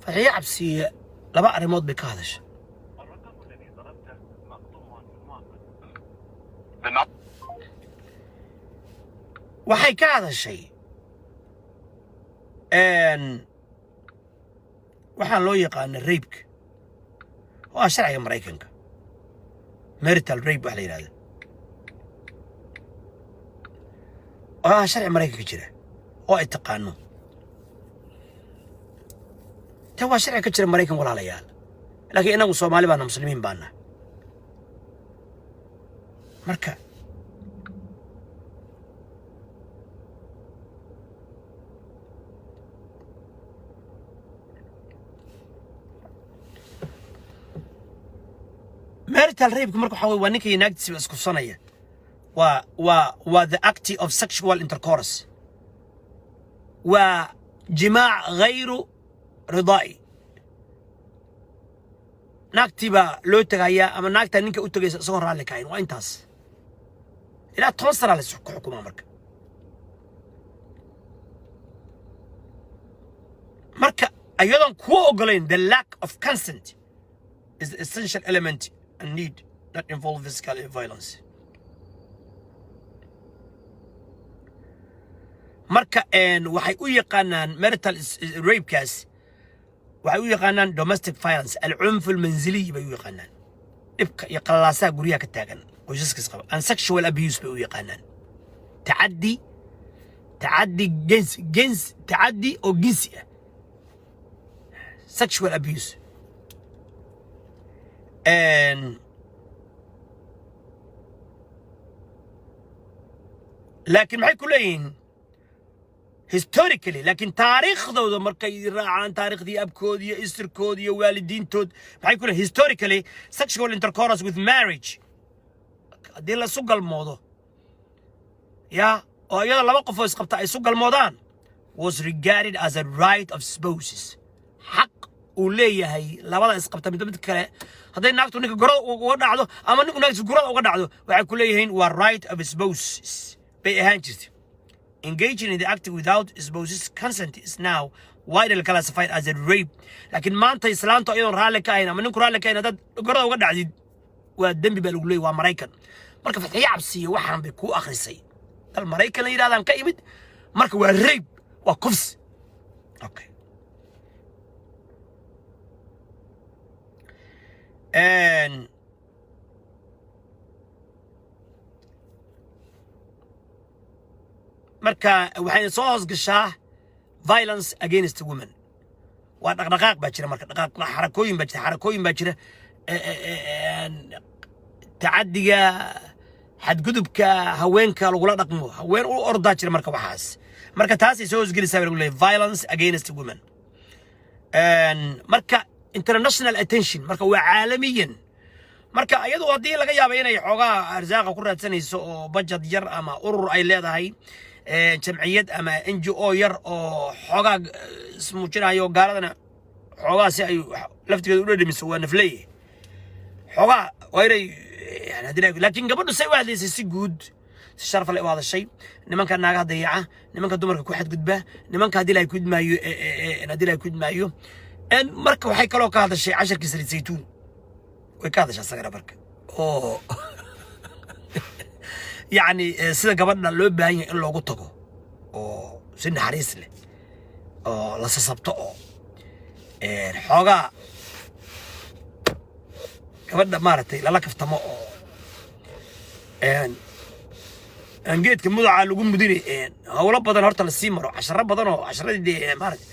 فهي عبسية لبا ريموت بكادش الرقم الذي ضربته مقطوع مؤقت وحي كهذا الشيء وحان لو يقان الريبك هو شرعي مريكنك ميرتال ريب وحلي هذا شرعي مريكنك جرى هو اتقانه توا شرع كتير مريكان ولا ليال لكن أنا وصومالي بانا مسلمين بانا مركا marital rape مركو حوي وانيك يناقض اسكو صنايا و the act of sexual intercourse وجماع غير رضائي نكتبا لو تغايا اما ناكتا نينكا او تغيسا سو رالي كاين وا انتاس الى توصل على حكومه marka ayadan ku ogoleen the lack of consent is the essential element and need not involve physical violence marka waxay u yaqaanaan marital rape case waxay u yaqaanaan domestic violence العنف المنزلي bay u yaqaanaan dhibka iyo qalaasaha guriga ka taagan qoysaska qaba and sexual abuse bay u yaqaanaan تعدي جنس تعدي او جنسي sexual abuse and لكن maxay ku leeyihiin historically لكن تاريخ ذو مركي راعان تاريخ دي أبكود يا إستر كود يا والدين تود بحيكون historically sexual intercourse with marriage دي لا سوق الموضوع يا أو يلا لما قفوا يسقط سوق الموضان was regarded as a right of spouses حق وليه هي لا ولا يسقط من كله هذا ناقته نك جرا وقدعده أما نك ناقته جرا وقدعده وعكوا ليه هين was right of spouses بيهانجت engaging in the act without spouses consent is now widely classified as a rape لكن ما أنت إسلامته أيضا رأى لك أين أما نك رأى لك أين هذا جرا وقدعده والدم بيقولوا وأمريكان مركب فتحية عبسية وحنا بيكو آخر شيء المريكان اللي هذا مكيمد مركب والريب وكفس أوكي and مركا وحين صوص قشاه violence against women ودقائق باكرة مركا دقائق حركوين باكرة تعدية حد قدبك هوينك لغلا رقمه هوين أرضات مركا وحاس مركا تاسي سوز قلي سابر يقول violence against women مركا international attention مركا وعالميا مركا أيضا ودي لقى يابين أي حوغا أرزاق كرة سنة بجد ير أما أرور أي ليدا هاي جمعيات أما NGO ير أو حوغا اسمه جنا يو قاردنا حوغا سي لفت كده ولدي مسوى نفلي حوغا ويري يعني هدي لكن قبل نسوي واحد يسي جود الشرف اللي هذا الشيء نمان كان ناقة ضيعة نمان كان دمرك كل حد قدبه نمان كان هدي لا يكود ما يو هدي لا يكود ما يو إن مركب وحي كلو كهذا الشيء 10 كسر زيتون وكهذا شيء صغير بركة أوه يعني سيدا قبلنا اللي بهاي إن لو قطعه أو سن حريص له أو لا سبته حاجة قبلنا مارتي لا كفت ما أن جيت كم على لقوم مديري هو ربنا هرت السيمر 10 ربنا 10 دي مارتي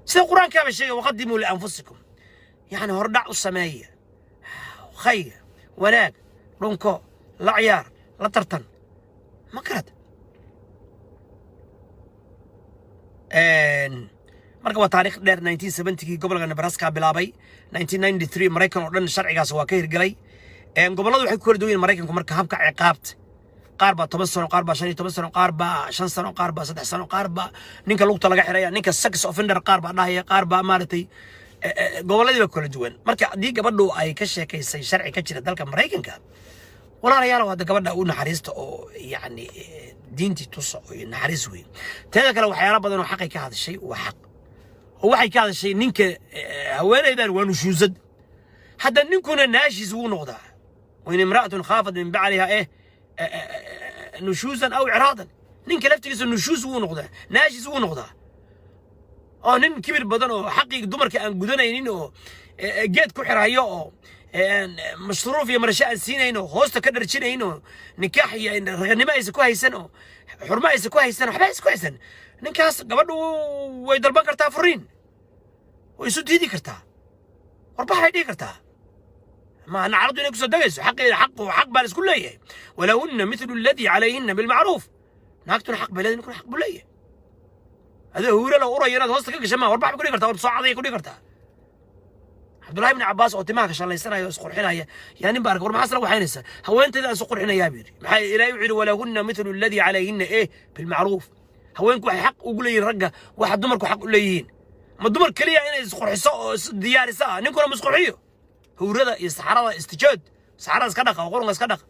سيد القرآن كامل شيء وقدموا لأنفسكم يعني هردعوا السماية خي وناك رونكو لا عيار لا ترتن ما كرت مركب تاريخ دير 1970 قبل نبراسكا بلابي 1993 مريكان ودن شرعيgaas waa ka hirgalay goboladu waxay ku kala duwan mareykanku marka habka ciqaabta qaar baa 10 sano qaar baa 15 sano qaar baa 5 sano qaar baa 3 sano qaar baa ninka lugta laga xiraya ninka sex offender qaar baa dhahaya qaar baa maartay goboladii kala duwan marka hadii gabadhu ay ka sheekaysay sharci ka jira dalka mareykanka walaalayaal wada gabadha uu naxariisto oo yani diinti tuso oo naxariis weey teeda kale waxyaalo badan oo xaqay ka hadashay waa xaq oo waxay ka hadashay ninka haweenaydan waa nushuusad hadda ninkuna naashis uu noqdaa وإن امرأة خافت من بعلها نشوزا أو إعراضا نين كلفتك النشوز ونقضة ناجز ونقضة نين كبير بدنه حقي دمر كأن جدنا ينينه جيت كحرايو مصروف يا مرشاء السينة إنه هوست كدر تشينه إنه نكاح يا غنيمة يسكوها يسنه حرمة يسكوها يسنه حبا يسكوها يسنه نكاس قبله ويدربان كرتها فرين ويسود هدي كرتها وربح هدي كرتها ما نعرض إنك صدقت حق بالس كلية ولهن مثل الذي عليهن بالمعروف ناكتون حق بلاد نكون حق بلية هذا هو لو أورا يناد هوستك كشما وربح بكل كرتها ورصاع ذي كل كرتها عبد الله بن عباس أو تماك شاء الله يسنا يسقر حنا يعني مبارك ورما حصل وحينسا هو أنت إذا سقر حنا يابير لا يعيد ولهن مثل الذي عليهن إيه بالمعروف هو إنكو حق وقولي رجع واحد دمركو حق قليين ما دمر كلية إن يسقر حصة ديار ساعة نكون مسقرحيه هو رضا يستحرى استجاد سحرة اسكدقة وقرن اسكدقة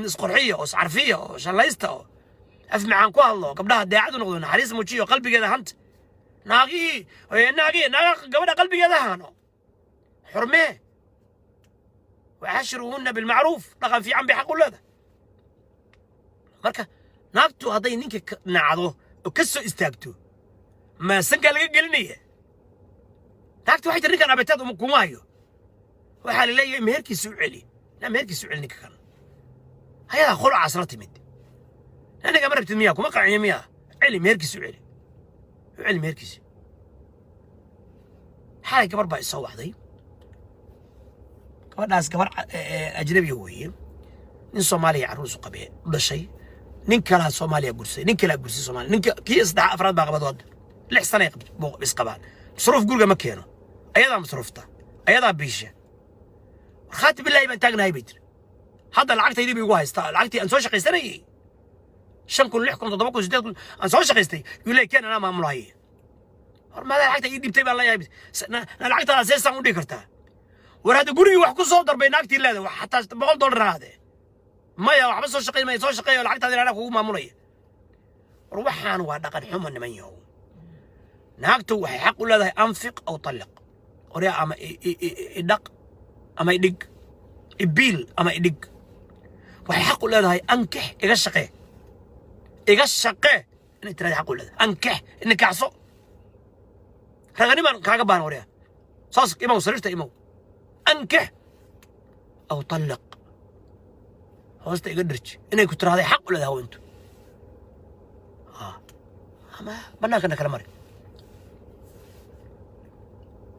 اسقرحية وسعرفية وشلايستا أفمع عنكو الله قبلها داعد ونقضون حريص موشي وقلبي كذا هنت ناقي قبلها قلبي كذا هانو حرمه وعاشروهن بالمعروف رقم في عم بحق ولا مركا ناقتو هذي نينك نعضو وكسو استاقتو ما سنقا لقى قلنيه naagta waxay tirinkan abataad kuma hayo waxa la leeyahay meherkiisu celi na meherkiisu celin ka kan hayada khul asra timid anaga marabtid miyaa kuma qaciyo miyaa celi meherkiisu celi meherkiisu xalay gabar baa soo waxday gabadhaas gabar ajnabi weeye nin Soomaaliya caruus u qabay dhashay نينكلا سوماليا قرسي نينكلا قرسي سوماليا نينك كي إصدع أفراد باقبض ود لحسنا بس قبان مصروف قولك ما كانوا أيضا مصروفته أيضا بيشه خاتم بالله يبان تاقنا هاي بيتر هذا العقد يدي بيقوها يستا العقد أنسوي شقيستني شن كل لحكم تطبقوا زداد أنسوي شقيستي يقول لي كان أنا ما ملاهي ما هذا العقد يدي بتبع الله يا بيت العقد على أساس سامو ديكرتا وهذا قولي وحكو صوت بين عقد الله حتى بقول $1 هذا ما يا وحبس سو شقي ما يسوي شقي العقد هذا أنا هو ما ملاهي روحان وهذا حمن من يوم ناقته وحي حق ولا أنفق أو طلق وريا أما يدق أما يدق يبيل أما يدق وحي حق ولا أنكح إيش شقه إن ترى حق ولا أنكح إنك عصو رغني ما كعبان وريا صاص إمام صرفت إمام أنكح أو طلق هو يقدرش إنك كنت هذا حق ولا هو أنتو ما بناك أنا كلام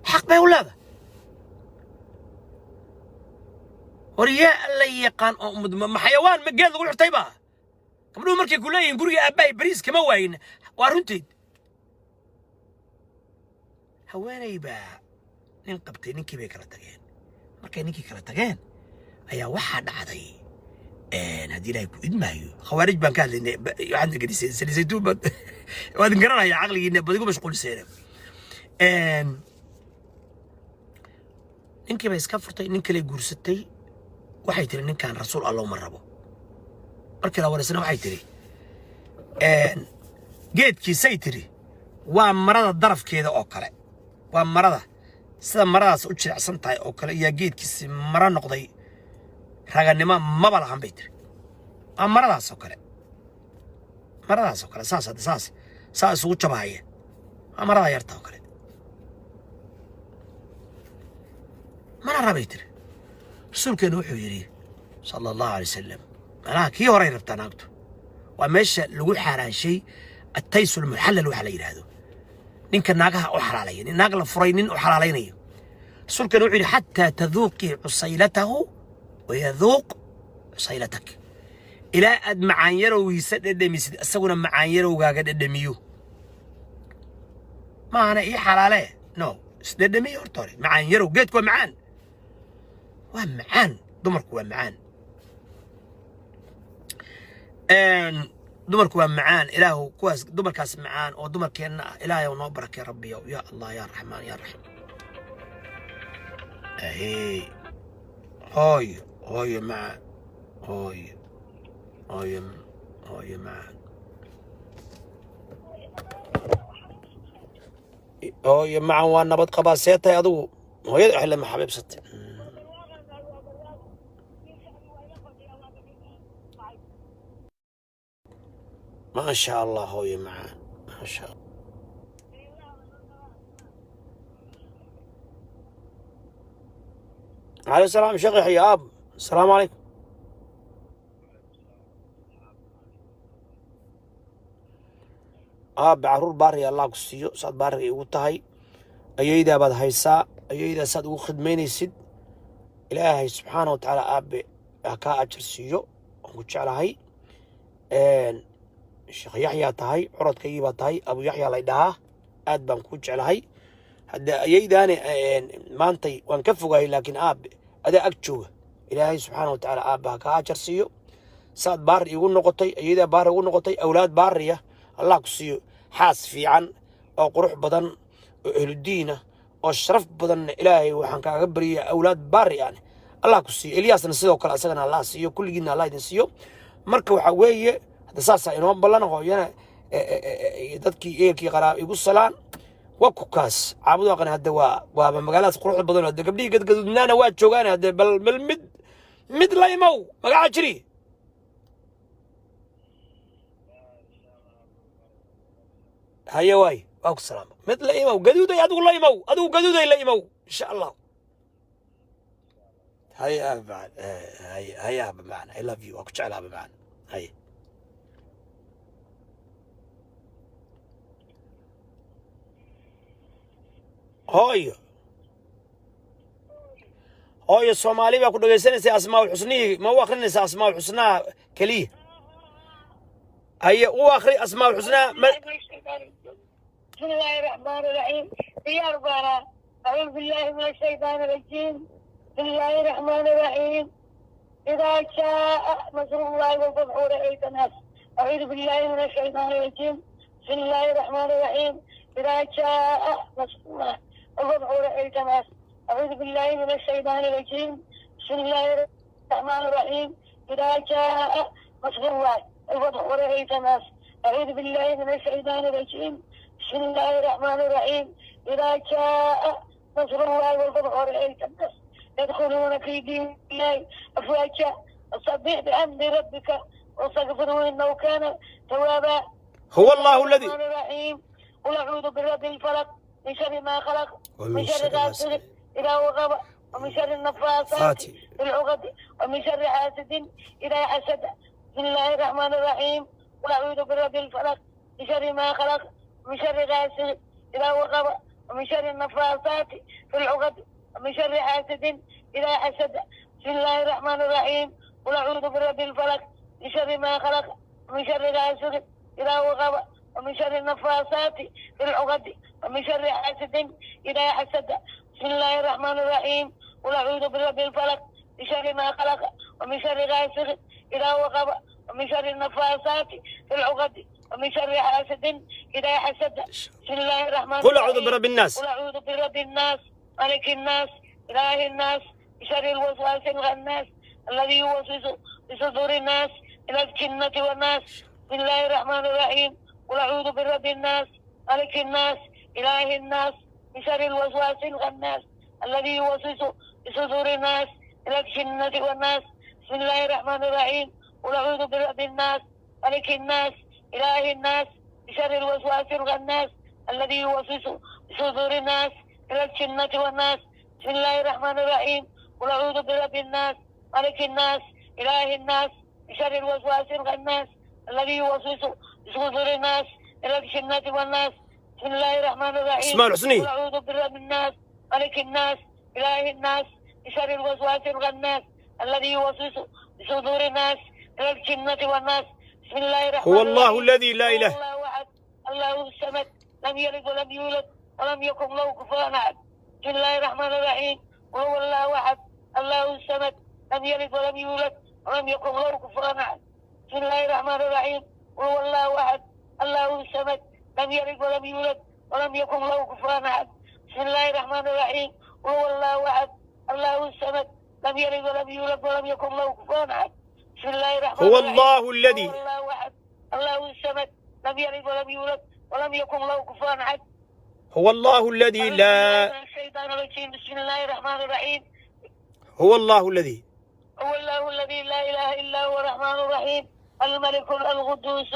حق ما ولاده ورياء اللي يقان ما حيوان ما قال تقول حتيبه كملوا مركي كلين قري اباي بريس كما وين وارنتيد هواني با ننقبتي نينكي بي كلا تageen markay ninkii kala tageen ayaa waxa dhacday hadii ilaahay ku idmaayo khawaarij baan ka hadlaynay waxaan gadisay saliisaytu waad garanaya aqligiina badigu mashquulseen ninkii bay iska furtay nin kale guursatay waxay tiri ninkan rasuul Allah ma rabo markii la wareysana waxay tiri geedkiisay tiri waa marada darafkeeda oo kale waa marada sida maradaas u jilicsan tahay oo kale iyo geedkiisi mara noqday raganimo maba lahan bay tiri maradaas oo kale saas ugu jabahaya marada yarta oo kale mana rabay tiri rasuulkeenu wuxuu yiri sallallahu alayhi wasallam أنا كي هراي ربطان أكتو وماشى لقول حران شيء التيس المحلل وحلا هذا نينك ناقها أحر علي ناقل فرينين أحر عليني رسول كانوا يقول حتى تذوقي عصيلته ويذوق عصيلتك إلى أد معاييره ويسد الدمي أسونا معاييره وقاعد الدميو ما أنا إيه حلالة نو سد الدمي أرطاري معاييره جيت معان ومعان دمرك ومعان دمرك ومعان إله كواس دمر كاس معان أو دمر كنا إله ونبرك يا ربي يا الله يا الرحمن يا الرحيم هاي معان هاي معان هاي معان وانا بتقبل سيتها يا ضو هاي أحلى ما حبيب ستي ما شاء الله هو معان ما شاء الله عليه السلام شيخ يحيى أب السلام عليكم بعرور باري الله كسيو صاد باري وطهي أيدا بعد هيسا أيدا صاد وخدميني سد إلهي سبحانه وتعالى أب هكا أجر سيو وقلت على هاي الشيخ يحيى تهي عرض كيبا تهي أبو يحيى ليدها آد بان كوج على هدا أيداني ما أنتي وانكفوا لكن أدا أكتشوه إلهي سبحانه وتعالى هكا أجر سيو صاد بار يقول نقطي أيدا بار يقول نقطي أولاد بارية الله كسيو حاس في عن أو قروح بدن أهل الدين أو الشرف بدن إلهي وحن كعبري أولاد باري يعني الله كسيو إلياس نسيو كلا سجنا الله سيو كل جينا الله ينسيو مركو حويه هذا ساسا إنهم بلنا هو dadkii eelkii qaraa igu salaan waa ku kaas caabudu aqan hadda waa magaalada quruxda badan hadda gabdhii gadgadudnaana waa joogaan hadda bal mid la imaw magaca jiri haya waay waa ku salaam mid la imaw gaduuday adigu la imaw adigu gaduuday la imaw insha Allah haya baan haya baan I love you waa ku jeclaa baan haya هاي الصومالي بقول لك سنة أسماء الحسنية ما هو آخرين أسماء الحسنى كليه هيا واخري اسماء الحسنى بسم الله الرحمن الرحيم. يا ربنا أعوذ بالله من الشيطان الرجيم. بسم الله الرحمن الرحيم. إذا شاء نصر الله والفتح ورأيت الناس. أعوذ بالله من الشيطان الرجيم. بسم الله الرحمن الرحيم. إذا شاء نصر الله والفتح ورأيت الناس. أعوذ بالله من الشيطان الرجيم. بسم الله الرحمن الرحيم. إذا جاء نصر الله والفتح ورأيت الناس. أعوذ بالله من الشيطان الرجيم. بسم الله الرحمن الرحيم. إذا جاء نصر الله والفتح ورأيت الناس يدخلون في دين الله أفواجا فسبح بحمد ربك واستغفره إنه كان توابا. هو الله الذي الرحيم. قل أعوذ برب الفلق من شر ما خلق ومن شر غاسق إذا وقب ومن شر النفاثات في العقد ومن شر حاسد إذا حسد. بسم الله الرحمن الرحيم. قل أعوذ برب الفلق من شر ما خلق ومن شر غاسق إذا وقب ومن شر النفاثات في العقد ومن شر حاسد إذا حسد. بسم الله الرحمن الرحيم. قل أعوذ برب الفلق من شر ما خلق ومن شر غاسق إذا وقب ومن شر النفاثات في العقد ومن شر حاسد إذا حسد. بسم الله الرحمن الرحيم. قل أعوذ برب الفلق من شر ما خلق ومن شر غاسق إذا وقب ومن شر النفاثات في العقد ومن شر حاسد إذا حسد. بسم الله الرحمن الرحيم. قل أعوذ برب الناس. قل أعوذ برب الناس ملك الناس إله الناس بشر الوسواس الخناس الذي يوسوس بصدور الناس من الجنة والناس. بسم الله الرحمن الرحيم. قل أعوذ برب الناس ملك الناس إله الناس بشر الوسواس الخناس الذي يوسوس بصدور الناس من الجنة والناس. بسم الله الرحمن الرحيم. قل أعوذ برب الناس ملك الناس إله الناس بشر الوسواس الخناس الذي يوسوس بصدور الناس من الجنة والناس. بسم الله الرحمن الرحيم. قل أعوذ برب الناس ملك الناس إله الناس بشر الوسواس الخناس الذي يوسوس بصدور الناس من الجنة والناس. بسم الله الرحمن الرحيم. اسماء الحسنى. قل أعوذ برب الناس ملك الناس إله الناس بشر الوسواس الخناس الذي يوسوس بصدور الناس من الجنة والناس. بسم الله الرحمن هو الرحيم. الله الذي لا إله الله أحد الله الصمد لم يلد ولم يولد ولم يكن له كفوا أحد. بسم الله الرحمن الرحيم. وهو الله أحد الله الصمد لم يلد ولم يولد ولم يكن له كفوا أحد. بسم الله الرحمن الرحيم. وهو الله أحد الله الصمد لم يلد ولم يولد ولم يكن له كفوا أحد. بسم الله الرحمن الرحيم. وهو الله أحد الله الصمد لم يلد ولم يولد ولم يكن له كفوا أحد. بسم الله الرحمن هو الرحيم. الله الذي هو الله أحد الله الصمد لم يلد ولم يولد ولم يكن له كفوا أحد. هو الله الذي لا الشيطان الرجيم. بسم الله الرحمن الرحيم. هو الله الذي هو الله الذي لا إله إلا هو الرحمن الرحيم. الملك القدوس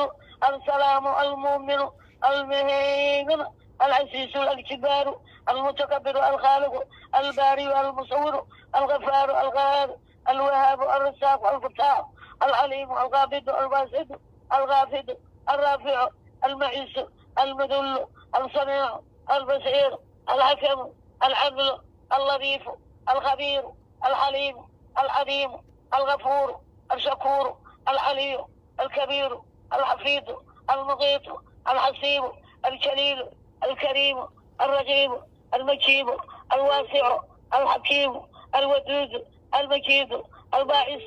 السلام المؤمن المهيمن العزيز الجبار المتكبر الخالق الباري المصور الغفار القاهر الوهاب الرزاق الفتاح العليم القابض الباسط الغافض الرافع المعز المذل السميع البصير الحكم العدل اللطيف الخبير الحليم العظيم الغفور الشكور العلي الكبير الحفيظ المغيث الحسيب الجليل الكريم الرقيب المجيب الواسع الحكيم الودود المجيد الباعث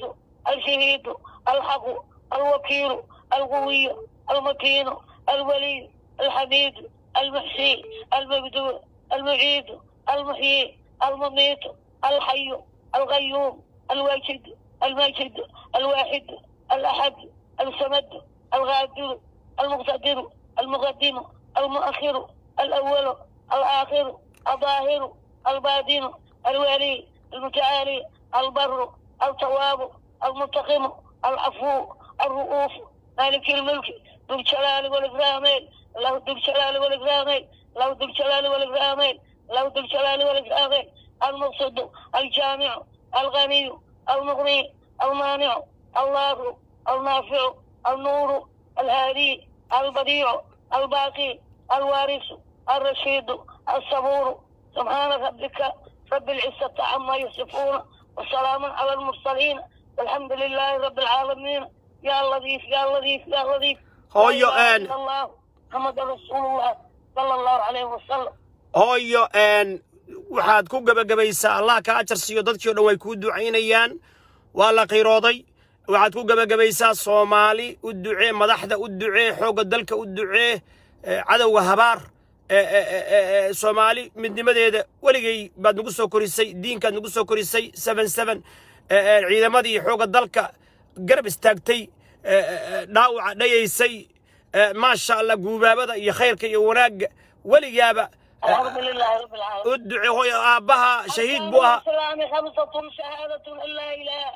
الشهيد الحق الوكيل القوي المتين الولي الحميد المحسي المبدوع المعيد المحيي المميت الحي القيوم الواجد الماجد الواحد الأحد الصمد الغادر المقتدر المقدم المؤخر الأول الآخر الظاهر الباطن الولي المتعالي البر التواب المنتقم العفو الرؤوف مالك الملك ذو الجلال والإكرام له ذو الجلال والإكرام له ذو الجلال والإكرام له ذو الجلال والإكرام المقصد الجامع الغني المغني المانع الله النافع النور الهادي البديع الباقي الوارث الرشيد الصبور سبحان ربك رب العزة عما يصفون وسلام على المرسلين والحمد لله رب العالمين. يا لطيف يا لطيف يا لطيف. هويو لا إله ان إلا الله محمد رسول الله صلى الله عليه وسلم هويو ان waxaad ku gabagabaysaa allah ka ajar siiyo dadkii oo dhan way ku ducaynayaan waa la qiirooday waxaad ku gabagabaysaa Soomaali u ducee madaxda u ducee xooga dalka u ducee cadawga habaar Soomaali midnimadeeda waligay baad nagu soo korisay diinkaad nagu soo korisay 77 ciidamadii xooga dalka garab istaagtay dhaawaca dhayaysay ma sha Allah guubaabada iyo khayrka iyo wanaagga waligaaba الحمد لله رب العالمين ادعي هو ابها شهيد بوها السلام خمسة شهادة أن لا إله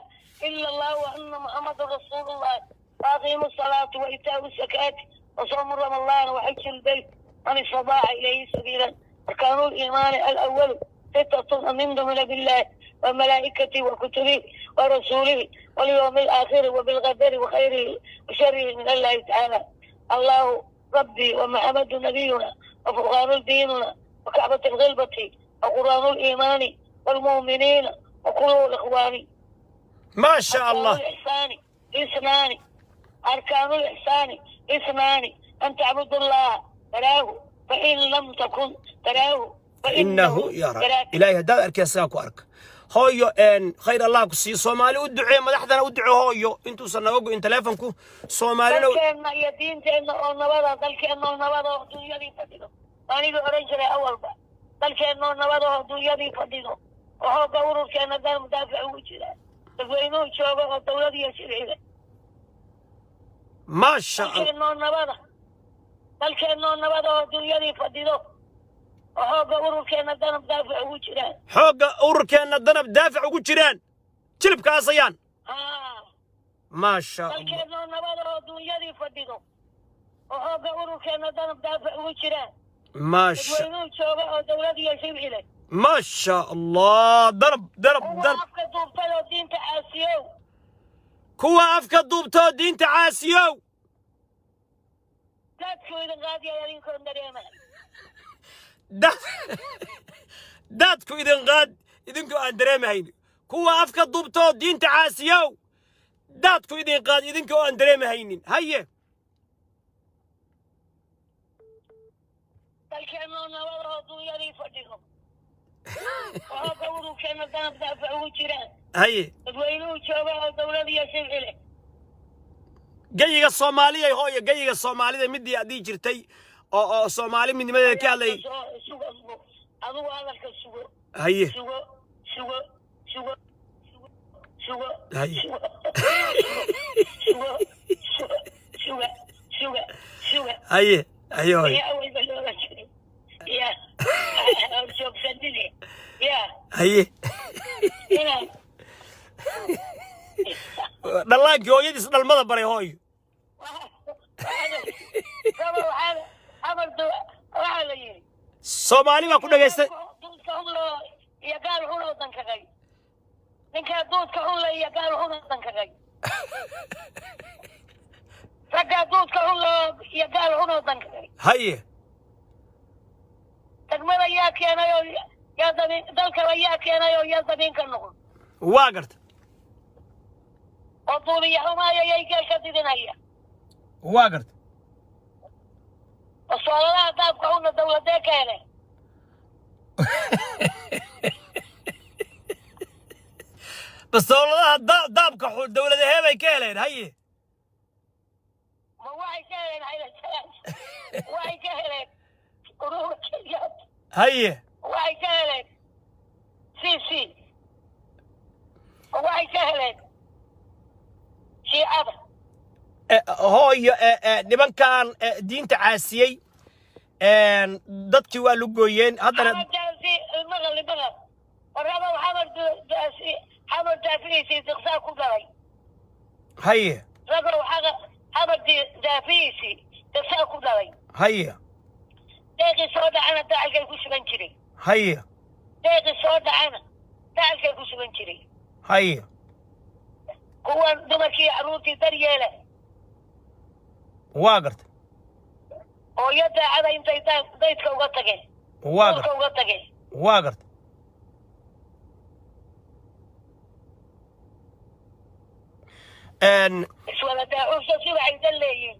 إلا الله وأن محمد رسول الله وأقيم الصلاة وإيتاء الزكاة وصوم رمضان وحج البيت من استطاع إليه سبيلا أركان الإيمان الأول 6 أن نؤمن بالله وملائكته وكتبه ورسوله واليوم الآخر وبالقدر وخيره وشره من الله تعالى الله ربي ومحمد نبينا وفرقان ديننا وكعبة الغلبة وقرآن الإيمان والمؤمنين وكل الإخوان ما شاء الله الإحسان إثنان أركان الإحسان إثنان أن تعبد الله تراه فإن لم تكن تراه إنه يراك إلهي هذا أركيساك وأرك هويو ان خير الله كسي صومالي ودعي مدحدنا ودعي هويو انتو سنوغو ان تليفونكو صومالينا dalkeenna iyo diinteenna oo nabada dalkeenna oo nabada oo dunyadii fadhido aniga oran jiray awalba dalkeenna oo nabada oo dunyadii fadhido oo hooga ururkeena dal mudaafic ugu jira dadweynuhu jooga oo dowlad iyo shirciga ما شاء الله dalkeenna oo nabada oo dunyadii fadhido وحوجا أوركنا دنب دافع وجيران حوجا أوركنا دنب دافع وجيران جلب كاسيان ما شاء الله dalkeenna nabada dunyadii fadhido وحوجا أوركنا دنب دافع وجيران ما شاء dadweynuhu jooga oo dowlad iyo shirciga ما شاء الله ضرب afka duubtay oo diinta caasiyow kuwa afka duubtay diinta caasiyow dadku idin qaadiya idinkoon dareema dadku idin qaad idinku aan dareemahayn kuwa afka duubtay diinta caasiyow dadku idin qaad idinku aan dareemahaynin haye dalkeenna nabada dunyadii fadhido وحوجا أوركنا دنب دافع وجيران haye dadweynuhu jooga oo dowlad iyo shirciga gayiga Soomaaliya hooyo gayiga Soomaalida midii adii jirtay oo Soomaali midnimadeeda ka hadlay adigu hadalka sugo haye sugo haye haye haye hooyo haye dhallaankii hooyadiis dhalmada baray hooyo Soomaali baa ku dhageystay ninka duudka xunla iyo gaal xun dankagay ragga duudka xunla iyo gaal xun dankagay haye degmada yaa keenay oo yaa dalka yaa keenay oo yaa dabinka noqon waa garta oo duuliya xumaaya yay geelka didinaya waa garta وصلنا داب كونا دولة كينه بس والله داب كحول دولة هيبة كيلين هي ما واحد كيلين هاي الثلاث واحد كيلين قرور كيلين هي واحد كيلين سي واحد كيلين شيء أبا هوي nimankan diinta caasiyay dadkii waa lu gooyeen haddana haye haye deeqii soo dhacana dacalkay ku sugan jiray haye deeqii soo dhacana dacalkay ku sugan jiray haye kuwan dumarkii carruurtii daryeele waa garta hooyo daacada intay daydka uga tageen waa garta uga tageen waa garta iswada daacusha si waxay dan leeyihiin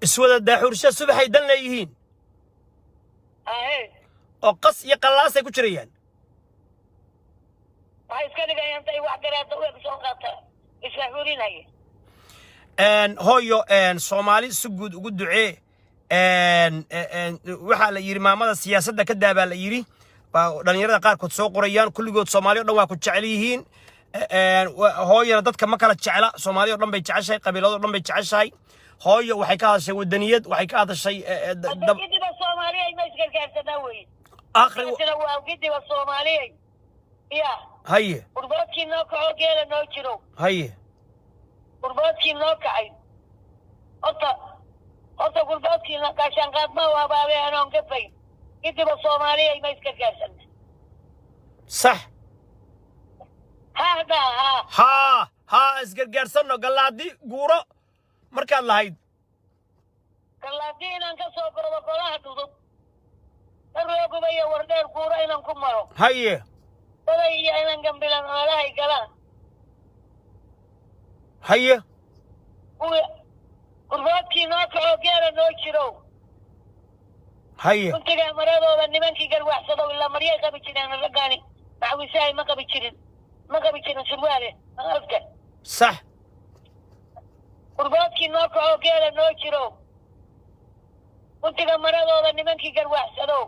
iswada daaxuursha subaxay dan leeyihiin oo qas iyo qallaasay ku jirayaan waxay iska dhigayaan intay wax garaadda u eg soo qaata isla xurinaya hooyo soomaali si guud ugu ducee waxaa la yidhi maamada siyaasadda ka daabaa la yidhi dhalinyarada qaarkood soo qorayaan kulligood soomaali o dhan waa ku jecel yihiin hooyana dadka ma kala jecla soomaali o dhan bay jeceshahay qabiilado dhan bay jeceshahay hooyo waxay ka hadashay wadaniyad waxay ka hadashay gidiba soomaaliya ma isgargaarsanaa weye akhri waa gidiba soomaaliya ya haye qurboodkii noo kaco geela noo jiro haye qurboodkii noo kacay horta qurboodkii gaashaan qaadma u habaabay anoon gafayn gidiba soomaaliya ma isgargaarsana sax ها isgargaarsano gallaadi guuro markaad lahayd gallaadi inaan ka soo gorobo golaha dhudub daroogubayo wardheer guuro inaan ku maro haye daday iyo inaan gambilan meelahay galaan haye qurboodkii noo kaco geela noo jiro haye kuntiga maradooda nimankii garwaxsadow ilaa maryay qabi jireen raggaani maxwisahay ma qabi jirin surwaale alka صح qurboodkii noo kaco geela noo jiro kuntiga maradooda nimankii garwaxsadow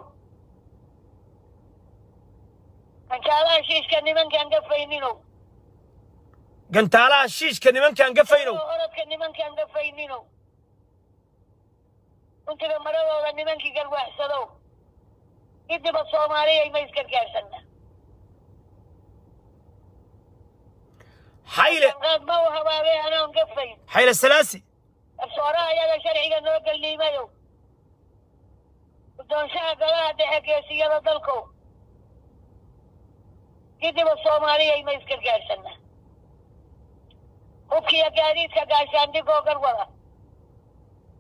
gantaalaha shiishka nimankaan gafaynino gantaalaha shiishka nimankaan gafayno orodka nimankaan gafaynino kuntiga maradooda nimankii garwaxsadow gidiba soomaaliya ma isgargaarsana حيلة ما هو هواوي أنا مقفل حيلة السلاسي الصوراء يا شرعي إنه قال لي مايو بدون شاء قلاه دحك يا سيادة دلكو كده بالصومالية ما يسكر قارسنا وكي يا قاريتك قاشان دي قوكر ورا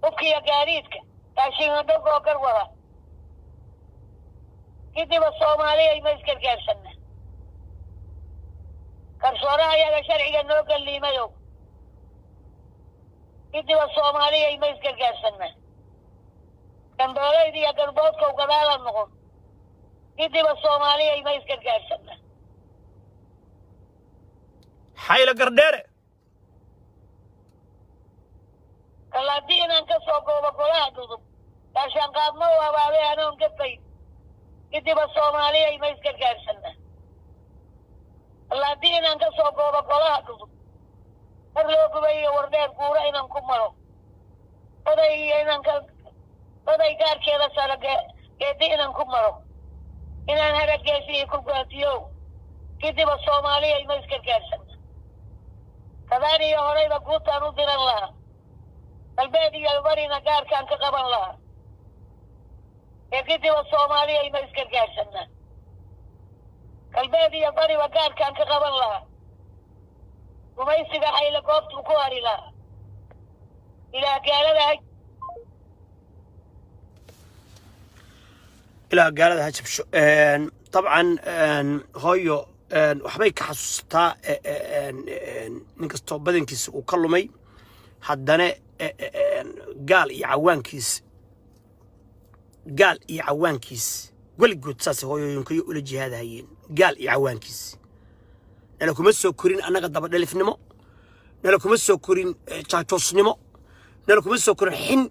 وكي يا قاريتك قاشان دي قوكر ورا كده بالصومالية ما يسكر قارسنا كرسورها يا شرعي إنه قال لي مايو كده بالصومالية ما يسكر قارسنا كان دولي دي قربوتك وقبالا النقم كده بالصومالية ما يسكر قارسنا حيلة قرديرة كلا دينا كسوكو بقولها دوضب عشان قاد موها بابي أنا مكفي كده بالصومالية ما يسكر قارسنا كلا دينا كسوكو بقولها دوضب الروك بي وردير قورا إنا مكمرو بدأي كار كيلا سالك كده إنا مكمرو إنا نهرق جيسي كوكاتيو كده بالصومالية ما يسكر قارسنا كذاني يا هريبة قلت أنو دين الله البادي يالبري نقار كان كقبل الله يقيتي والصومالية ما يسكر قارسنا البادي يالبري وقار كان كقبل الله وما يسكر حيلة قوبت وكواري الله إلى قال لها إلى قال لها شو طبعا هايو waxbay ka xasuustaa ninkastoo badankiisa uu ka lumay haddana gaal iyo cawaankiis weligood saas hooyooyinkayo ula jihaadahayeen gaal iyo cawaankiis nala kuma soo korin annaga dabadhalifnimo nala kuma soo korin jaajoosnimo nala kuma soo korin xin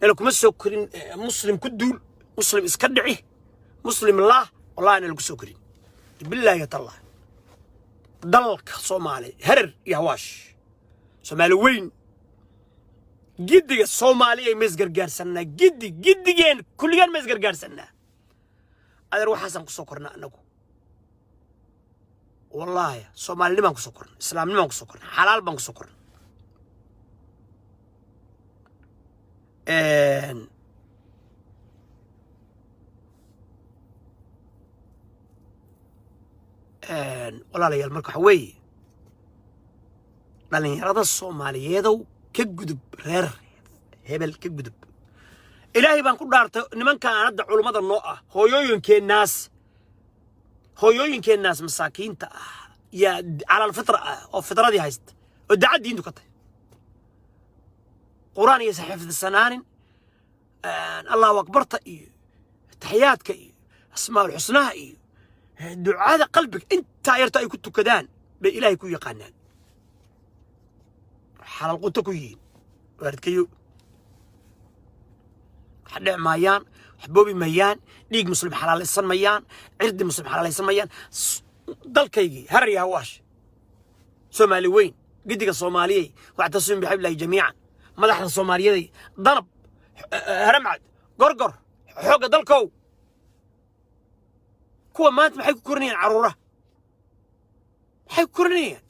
nala kuma soo korin muslim ku duul muslim iska dhici muslim laah wallahi nala ku soo korin بالله يطلع ضلك صومالي هرر يا هواش صومالي وين جدي الصومالي مزقر قارسنا جدي كل يوم مزقر قارسنا هذا روح حسن كسوكرنا أنكو والله صومالي ما كسوكرنا إسلام ما كسوكرنا حلال ما كسوكرنا walaalayaal marka waxa weeye dhalinyarada soomaaliyeedow ka gudub reer hebel ka gudub ilaahay baan ku dhaartay nimankan hadda culummada noo ah hooyooyinkeennaas masaakiinta ah yaa calal fitra ah oo fitradii haysta oo dacad diintu ka tahay قرآن يسحف السنان الله أكبرت إيه تحياتك إيه أسماء الحسنى إيه دعاء قلبك أنت يرتأي كنت كدان بإلهي كوي قانان حلال قلت كويين وارد كيو حدع مايان حبوبي ميان ديق مسلم حلال السن ميان عرد مسلم حلال السن ميان ضل كيجي هري هواش سومالي وين قدك الصومالية واعتصم بحبل الله جميعا مدح الصومالية ضرب هرمعد قرقر حوق ضلكو كوا مات محي كورنيان عروره محي كورنيان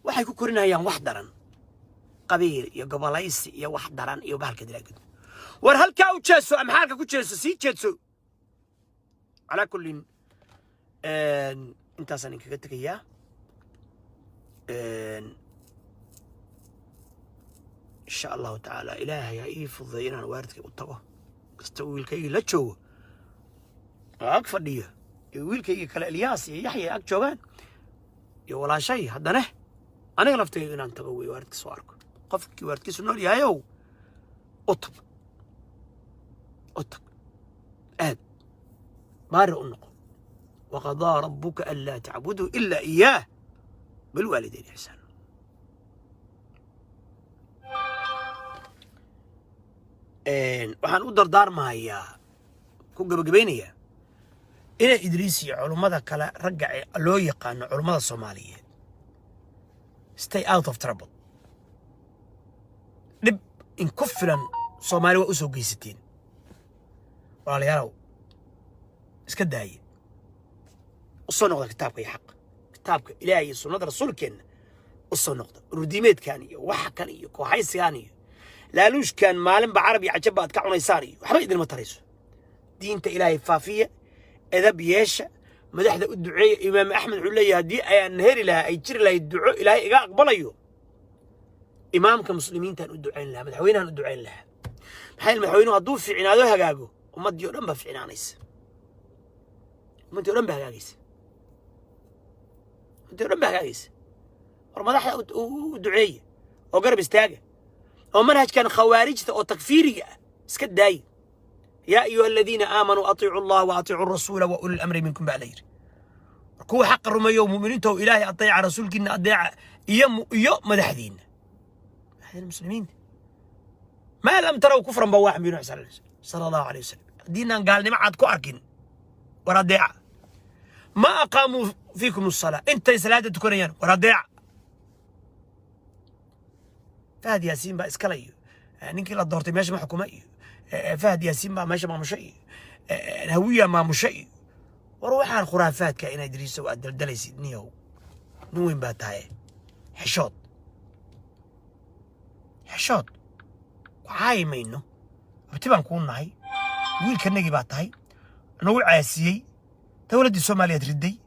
waxay ku korinayaan wax daran qabiil iyo gobolaysi iyo wax daran iyo bahalka dilaagid war halka u jeeso am xaalka ku jeeso si jeeso ala kullin intaasan kaga tagayaa insha Allah ta'ala ilaahay ay fududeeyaan waaridka u tago kasta wiilkayga la joogo ag fadhiyo wiilkayga kale Ilyas iyo Yaxya ag joogan iyo walaashay haddana أنا غلفت إن أنت قوي وارد سوارك قفك وارد سنور يا يو أطب أد مار أنق وقضى ربك ألا تعبدوا إلا إياه بالوالدين إحسانا وحن أقدر دار ما هي كوجا بجبينية إلى إدريسي علماء كلا رجع لو يقان علماء الصومالية stay out of trouble dhib in ku filan Soomaali waa u soo geysateen walaalayaal iska daayay u soo noqda kitaabka iyo xaq kitaabka Ilaahay iyo sunnada rasuulkeena u soo noqda rudiimeedkan iyo waxa kan iyo kooxaysigan iyo laaluushkan maalin ba carabi cajab baad ka cunaysaan iyo waxba idin ma tarayso diinta Ilaahay faafiya edab yeesha madaxda u duceeyo imaam axmed wuxuu leeyahay haddii ayaan heri lahaa ay jiri lahayd duco ilaahay iga aqbalayo imaamka muslimiintaan u ducayn lahaa madaxweynahan u ducayn lahaa maxay madaxweynuhu hadduu fiicnaado hagaago ummaddii oo dhan baa fiicnaanaysa ummaddii oo dhan baa hagaagaysa ummaddii oo dhan baa hagaagaysa war madaxda u duceeya oo garab istaaga oo manhajkan khawaarijta oo takfiiriga ah iska daaya يا أيها الذين آمنوا أطيعوا الله وأطيعوا الرسول وأولي الأمر منكم بعلير كو حق الرمي ومؤمنين تو إلهي أطيع رسولك إن أطيع يوم مدحدين هذه المسلمين ما لم تروا كفرا بواح بن صلى الله عليه وسلم دينا قال ما عاد كواركين ورديع ما أقاموا فيكم الصلاة أنت صلاة تكونين ورديع فهد ياسين بقى إسكاليو نينكي لا دورتي ماشي مع حكومي فهد ياسين ما ماشي مع مشي الهوية مع مشي وروح على الخرافات كائن إدريس وأدلدلسي نيو نوين باتاي حشود وعاي مينو بتبقى نكون ناي ويل كنجي باتاي نوع عاسيي دولة الصومالية تردي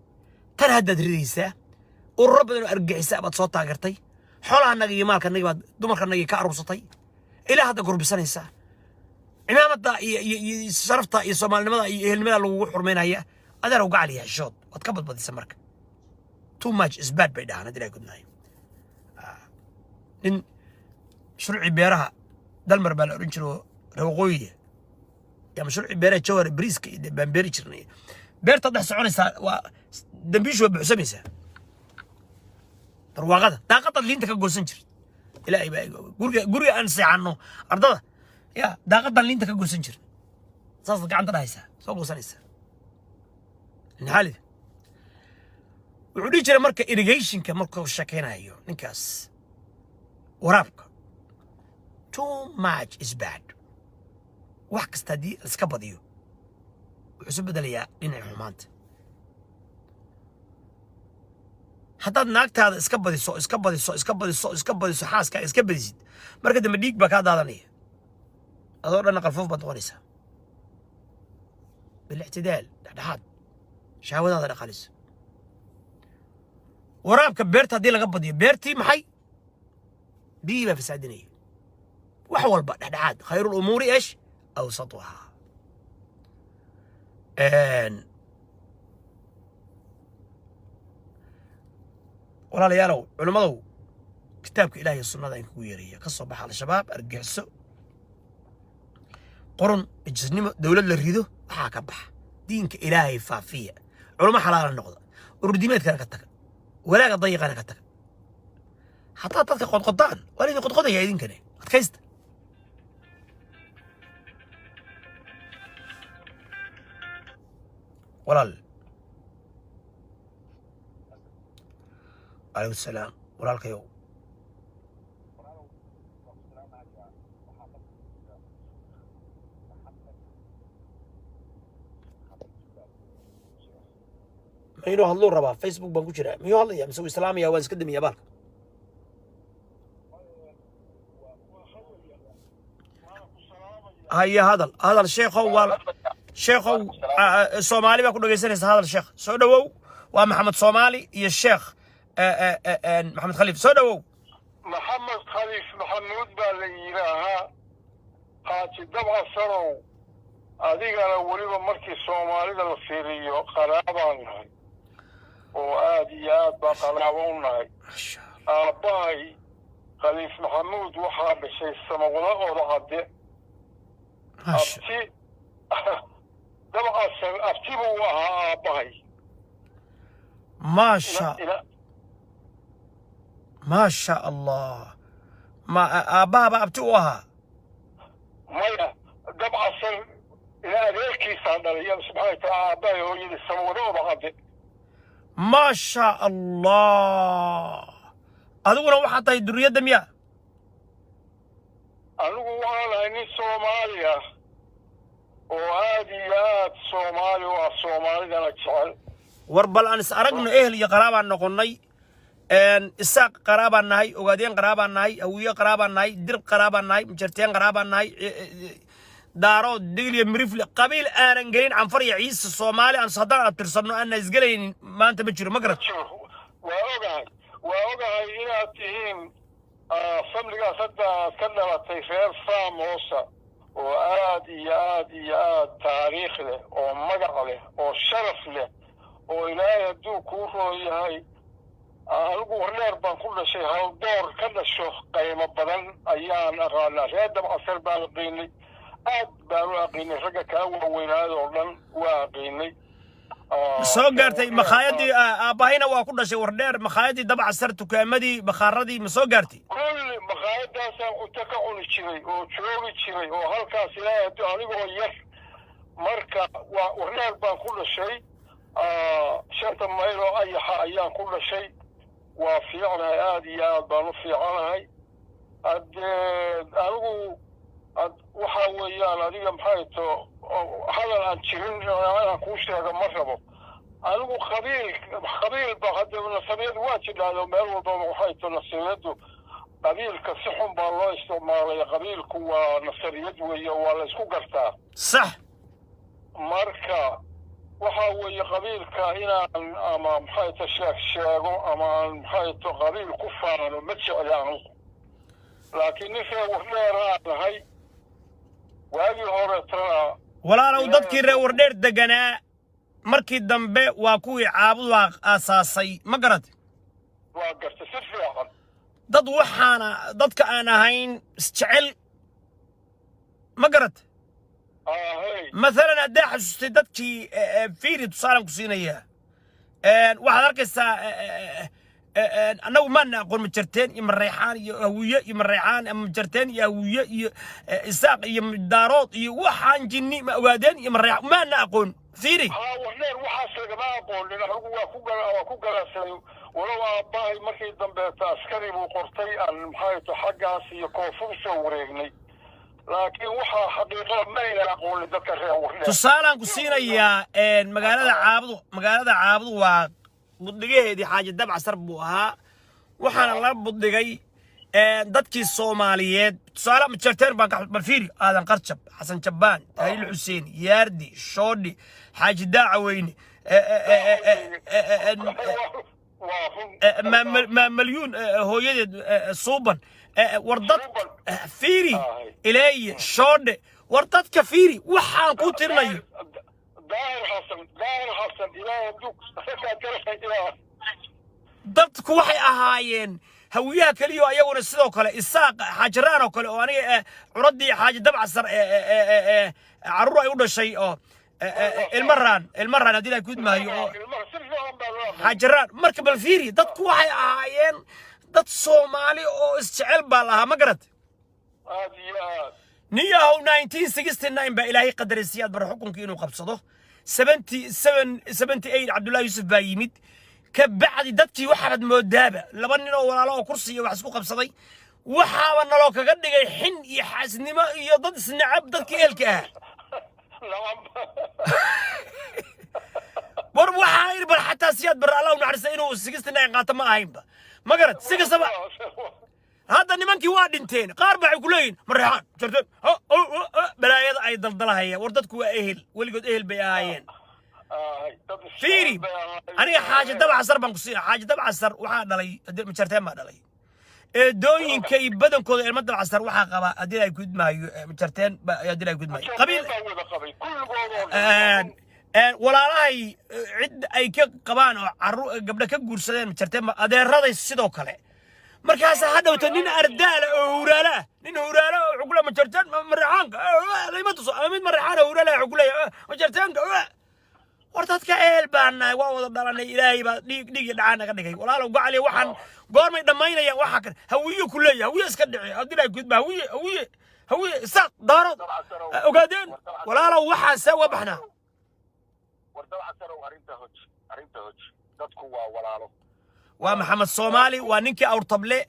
تنهدد رديسة والرب إنه أرجع حساب صوت تاجرتي حولها النجي مالك النجي بعد دمر النجي كعروسطي إلى هذا قرب سنة ساعة إمامة صرفت الصومال لماذا المال لو حرمين هي هذا لو قال لي الشوط وتقبض بدي سمرك too much is bad بعد أنا أدري قلنا إن مشروع بيرها دلمر بالأورنجلو روقوية يا مشروع بيرها جوار بريسك بامبيريشرني بيرتا ده سعوني دمبيش وبحسميسه ترواقده طاقة اللي أنت كجوسنجر إلهي بقى قري أنسى عنه أرضه يا طاقة اللي أنت كجوسنجر صاصك عندنا هيسا سوق وسنيسه الحالي وعودي جرى مركا إيريجيشن كمركا شكينا أيو نكاس ورابك too much is bad wax kasta dii iska badiyo wuxuu bedelayaa dhinaca xumaanta haddaad naagtaada iska badiso xaaska iska badisid marka dambe dhiig baa kaa daadanaya adoo dhanna qalfoof baad noqonaysaa bilictidaal dhexdhexaad shahwadaada dhaqaaliso waraabka beerta haddii laga badiyo beertii maxay biyii baa fasaadinaya wax walba dhexdhexaad khayru lumuuri eesh awsatuhaa ولا ليالو علماء كتابك إلهي السنة إنك ويريا كصباح على الشباب أرجعسو قرن الجسنيم دولة الريدو حاكبح دينك إلهي فافية علماء حلال النقطة ورديمات كان كتك ولا قضيق أنا كتك حتى تلك قطان ولا قطان يا دين كني كيست ولا عليه السلام ولا الكيو مينو هاللو ربا فيسبوك بنقول مينو هاللو يا مسوي سلام يا وانس كدم يا بالك هيا هذا الشيخ هو الشيخ الصومالي بكون جالسين هذا الشيخ سودو ومحمد صومالي يا الشيخ محمد خليف سودو محمد خليف محمود باليراها هاتي دبع سرو هذيك أنا وليبا مركي الصومالي ده الفيريو قرابان وآديات بقرابون أباي خليف محمود وحاب شيء السماوات ورهده أبتي دبع سر أبتي بوها أباي ما شاء الله ما أبا أبتوها ما دبع سر إلى ريكي صادر يا سبحانه وتعالى أباي هو يد السماوات ورهده ما شاء الله أدونا واحد طيب درية دمية أنا وانا إني سوماليا وآديات سومالي وصومالي أنا تشعل وربل أنس أرجنا إهلي قرابة نقولناي إن إساق قرابة ناي وقادين قرابة ناي أويا قرابة ناي درب قرابة ناي مشرتين قرابة ناي دارو دقلي مريفل قبيل أنا نقولين عن فريق عيسى الصومالي أن صدق أبترسبنا أن إزقلين ما أنت بتشير مقرب وأوجع إلى تهين صملك صدق كنا تيفير صام وصا وآدي تاريخ له ومجع له وشرف له وإلى يدو كوفو يهاي ألقوا هنير بان كل شيء هالدور كنا شوخ قيمة بدن أيام أغانا هذا معصر بالقيني بالقيني رجع كأول ويناد ولن واقيني soo gaartay makhaayadii aabahayna waa ku dhashay wardheer makhaayadii dab casartu kaamadii bakharadii ma soo gaartay kulli makhaayadaasaan cunto ka cuni jiray oo joogi jiray oo halkaas ilaahay hadduu anigoo yar marka waa wardheer baan ku dhashay 5 mayl oo ayaxa ayaan ku dhashay waa fiicnahay aad iyo aad baan u fiicanahay anigu waxaa weeyaan adiga maxay to hadal aan jirin inaan kuu sheego ma rabo anigu qabiil baa hadda nasabiyadu waa jidhaado meel walbaba waxay to nasabiyadu qabiilka si xun baa loo isticmaalay qabiilku waa nasabiyad weeye waa la isku gartaa sax marka waxaa weeye qabiilka inaan ama maxay to sheego ama maxay to qabiil ku faano ma jecla anigu laakiin ninka wardheer aan ahay waagii hore tana walaalow dadkii reer wardheer deganaa markii dambe waa kuwii caabud waa aasaasay ma garat waa gartay si fiican dad waxaana dadka aan ahayn isjecel ma garat مثلا أدي حسستي دتكي فيري تصارم كسينية واحد أركزها أنا ما نقول مجرتين يم الريحان يهوية يم الريحان يم مجرتين يهوية إساق يم دارات يوحان جني وادين يم الريحان ما نقول فيري وحنا وحاسة ما أقول لأن هو كوجا سلو ولو أباي ما في ذنب عسكري وقرطي المحيط حاجة سيكوفر شوريني لكن وحا حقيقة ما يقول ذكر تصالح كسينية مقالة عابد وبدقيه حاجة دبع سربوها وحنا الله بدقي dadkii Soomaaliyeed tusaale ma jirteen baan ka balfiiri aadan qarjab Xasan Jabaan Tahliil Xuseen Yaardi Shoodi Xaaji Daacweyne ما مليون هويد صوبا وردت فيري إلي شود وردت كفيري وحان كوترني داهر حسن إلى يبدوك dadku waxay ahaayeen hawiyaha kaliya ayaguna sidoo kale isaaq xaajiraan oo kale oo aniga curadii xaaji dabcasar caruur ay u dhashay oo ilmaraan haddii ay gudmaayo oo xaajiraan marka bal fiiri dadku waxay ahaayeen dad Soomaali oo isjecel baa lahaa ma garad niyahow 1969 baa ilaahay qadaray siyaad bar xukunkii inuu qabsado 78 Cabdullaahi Yuusuf baa yimid ka bacdi dadkii waxaad moodaaba laba nin oo walaalo oo kursiga wax isku qabsaday waxaaba naloo kaga dhigay xin iyo xaasnimo iyo dad isnacab dadkii eelka ah war waxaa bar xataa siyaad bar Allah naxariista inuu 69 qaato ma ahaynba ma garad sigasaba هذا نمانكي وادين تين قاربع يقولين مريحان جردن بلايا أي دلدلها وردتكوا أهل ولقد أهل بياين فيري أنا حاجة تبع عصر بنقصير حاجة تبع عصر وحنا لي مشرتين ما لي دوين كي بدن كل المدة العصر وحقبة أدي لا يكون معي مشرتين أدي لا يكون معي قبيل ولا راي عد أي كقبان قبل كجورسين مشرتين أدي الرضا يصيدوا كله markaas hadawta nin ardaala oo huraala nin huraala oo xugula ma jartan marixaanka leeyma tuso mid marixaan oo huraala xugulaya ma jartanka wartadka eel baanay waa wada dhalanay ilaahay baa dhig dhacaan naga dhigay walaalo gacali waxaan goormay dhamaynayaan waxa kan hawiyo ku leeyahay hawiyo iska dhici hadii gudba hawiyo saaq daarad ogaadeen walaalo waxaan sawa baxna warda casaro arinta hoj dadku waa walaalo ومحمد صومالي ونينكي أورطبلي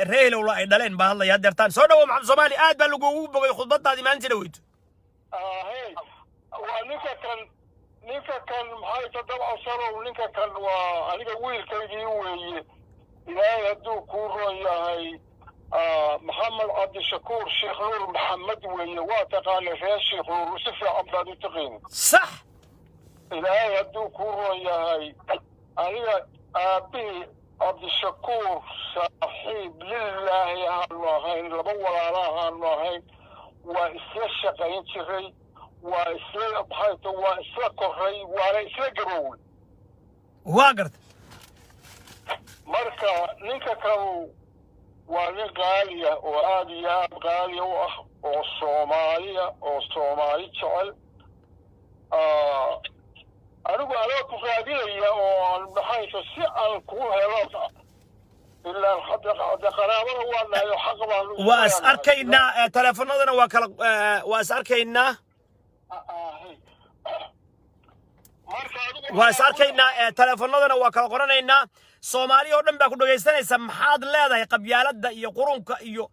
ريل ولا إدلين بهالله يادرتان سودا ومحمد صومالي قاعد بلقوه بقى خطبات هذه ما أنت لويت هي ونينكا كان محاية تدبع صار ونينكا كان وأنيكا ويل كيجي وي إلهي هدو كورو يا هاي محمد عبد الشكور شيخ نور محمد وي واتقال فيها شيخ نور وسفر عبد التقين صح إلهي هدو كورو يا هاي أنيكا أبي عبد الشكور صاحب لله هالنوهين لبولا لها هالنوهين وإسلا الشقين شغي وإسلا بحيث وإسلا كري وإسلا قرول واقرت مركا نيكا كانوا وأنا غالية وآدية غالية وصومالية وصومالي شعل أنا على كفادية وبحيث السئل كوها إلا حتى قرابة ولا يحقق وأسأركينا تلفوننا وأسأركينا وأسأركينا تلفوننا وكالقرنينا Soomaali oo dhan baa ku dhageysanaysa maxaad leedahay qabyaaladda iyo qurunka iyo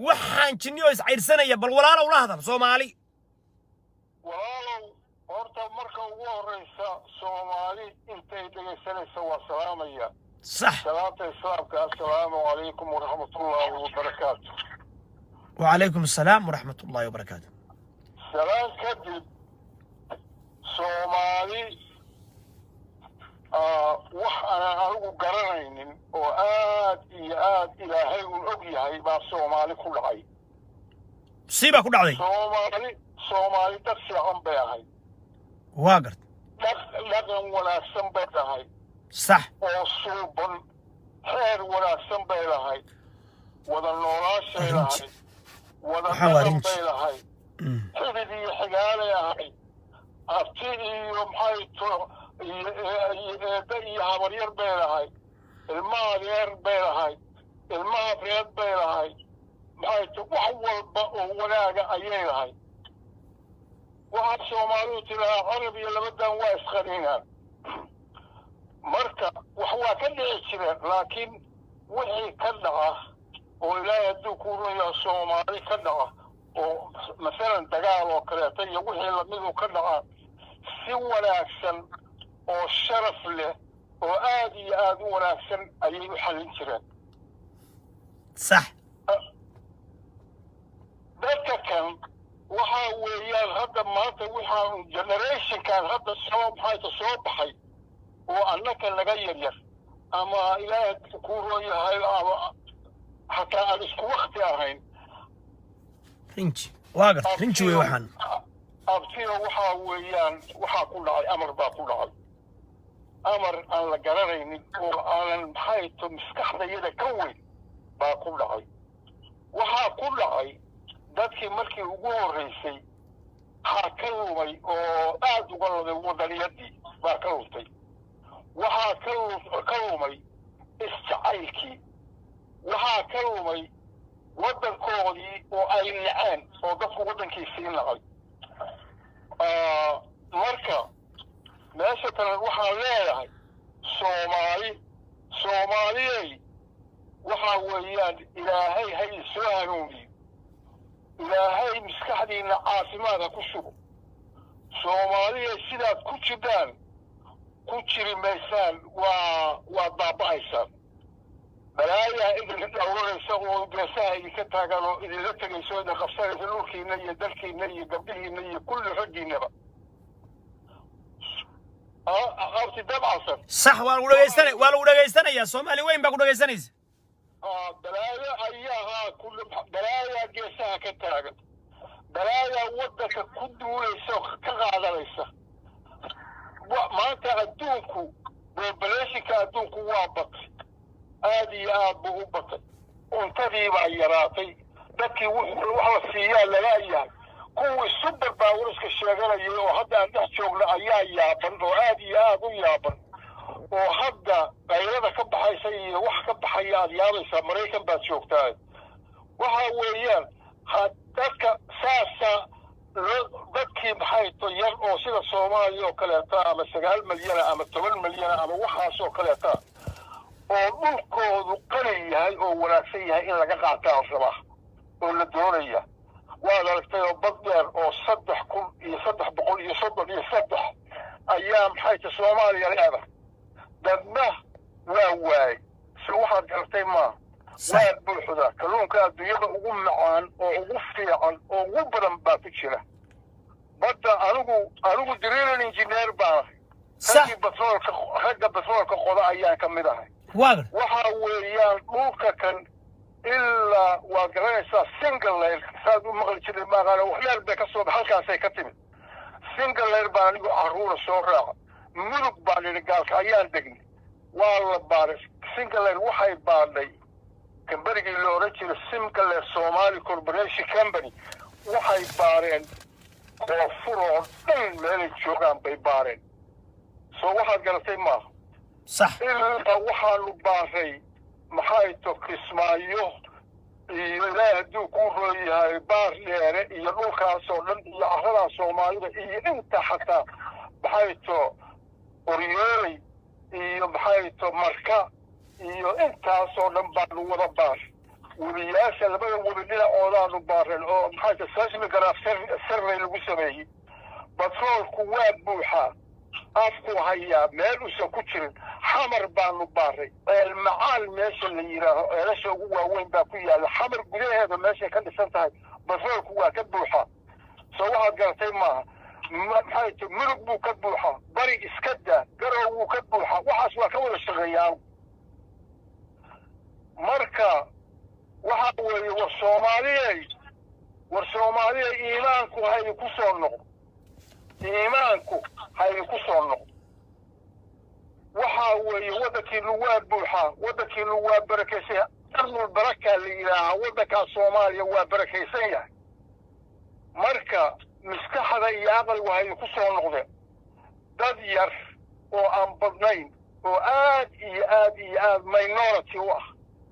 waxaan jinniyo is ciirsanaya bal walaalow la hadal Soomaali walaalow horta marka ugu horeysa Soomaali intay dhageysanaysa waa salaamaya صح salaanta islaamka assalaamu alaykum wa rahmatullahi wa barakatuh وعليكم السلام ورحمة الله وبركاته salaam kadib Soomaali wax aan anigu garanaynin oo aad iyo aad ilaahay uu og yahay baa Soomaali ku dhacay siiba ku dhacday Soomaali dad fiican bay ahayd waa gart dhaqan wanaagsan bay ahayd صح oo suuban xeer wanaagsan bay lahayd wada noolaashay lahayd wada dhaqan bay lahayd xidid iyo xigaalay ahayd abti iyo maxay iyo habaryar bay lahayd ilmaha adeer bay lahayd ilmaha reer bay lahayd maxay wax walba oo wanaaga ayay lahayd waxaa Soomaalidu tiraa carab iyo labadan waa isqarinaan marka wax waa ka dhici jireen laakiin wixii ka dhaca oo ilaahay hadduu ku ruuyo Soomaali ka dhaca oo masalan dagaal oo kaleeto iyo wixii lamidu ka dhaca si wanaagsan oo sharaf leh oo aad iyo aad u wanaagsan ayay u xallin jireen صح dadka kan waxa weeyaan hadda maanta waxaan generation kan hadda soo baxay oo annaka laga yaryar ama ilaahay ku rooyahay ama hataa aan isku waqti ahayn rinji waa gart rinji way waxaan abtiga waxa weeyaan waxa ku dhacay amar baa ku dhacay amar aan la garanaynin oo aanan maxay to maskaxdayada ka weyn baa ku dhacay waxaa ku dhacay dadkii markii ugu horreysay waxaa ka lumay oo aad uga lumay wadaniyadii baa ka luntay waxaa ka lumay isjacaylkii waxaa ka lumay waddankoodii oo ay naceen oo dadku waddankiisii nacay marka meesha kale waxaan leeyahay soomaaliyey waxaa weeyaan ilaahay ha isoo hanuuniyo ilaahay maskaxdiina caafimaad ha ku sugo soomaaliyey sidaad ku jirtaan ku jiri maysaan waad baaba'aysaan balaayaa idinka dhowranaysa oo geesaha idinka taagan oo idinla tegayso idin qabsanaysa dhulkiina iyo dalkiina iyo gabdhihiina iyo kulli raggiinaba abti dabcasan صح waa lagu dhagaysanayaa soomaali weyn baa ku dhagaysanaysa balaayo ayaa balaayaa geesaha ka taagan balaayaa waddanka ku duulaysa oo ka qaadanaysa maanta adduunku populationka adduunku waa batay aad iyo aad buu u batay cuntadii baa yaraatay dadkii wax la siiyaa lalayahay kuwii super powerska sheeganayay oo hadda aan dhex joogna ayaa yaaban oo aad iyo aad u yaaban oo hadda qaylada ka baxaysa iyo wax ka baxaya aad yaabaysaa maraykan baad joogtaa waxa weeyaan dadka saasa dadkii maxay to yar oo sida soomaaliya oo kaleeta ama 9 milyan ama 10 milyan ama waxaas oo kaleeta oo dhulkoodu qani yahay oo wanaagsan yahay in laga qaataa rabaa oo la doonaya waad aragtay oo bad dheer oo 3,333 ayaa maxay ta Soomaaliya leedahay dadna waa waay si waxaad gartay ma waa buuxda kalluunka adduunyada ugu macaan oo ugu fiican oo ugu badan baa ku jira badda anigu drilling engineer baa ragga batroolka qoda ayaan ka mid ahay waxa weeyaan dhulka kan ilaa waa garanaysaa single layer saad u maqli jiray maaqaana waxyaal bay ka soo halkaasay ka timid single layer baa anigu carruura soo raaca mudug baa nidhi gaalka ayaan degnay waa la baaray single layer waxay baadhay kambarigii la oran jiray single layer Somali Corporation Company waxay baareen koonfur oo dhan meelay joogaan bay baareen soo waxaad garatay maaha صح ilaa waxaanu baaray maxay to Kismaayo iyo ilaahay hadduu ku rooyahay baar dheere iyo dhulkaas oo dhan iyo carrada Soomaalida iyo inta xataa maxay to Oryooley iyo maxay to Marka iyo intaas oo dhan baanu wada baar weliyaasha labada weli dhinacoodaanu baareen oo maxay to seismograph survey lagu sameeyey batroolku waa buuxaa afku hayaa meel uusan ku jirin xamar baanu baaray macaan meesha la yidhaaho eelasha ugu waaweyn baa ku yaalla xamar gudaheeda meeshay ka dhisan tahay batroolku waa ka buuxaa soo waxaad garatay maaha maxay to murug buu ka buuxaa bari iska daa garow wuu ka buuxaa waxaas waa ka wada shaqeeyaan marka waxa weeye war Soomaaliyey iimaanku hay ku soo noqdo waxa weeye wadankii lagu buuxaa wadankii lagu barakaysan ardul baraka la yiraahdo wadanka Soomaaliya waa barakaysan yahay marka maskaxda iyo aqalku hay ku soo noqdeen dad yar oo aan badnayn oo aad minority u ah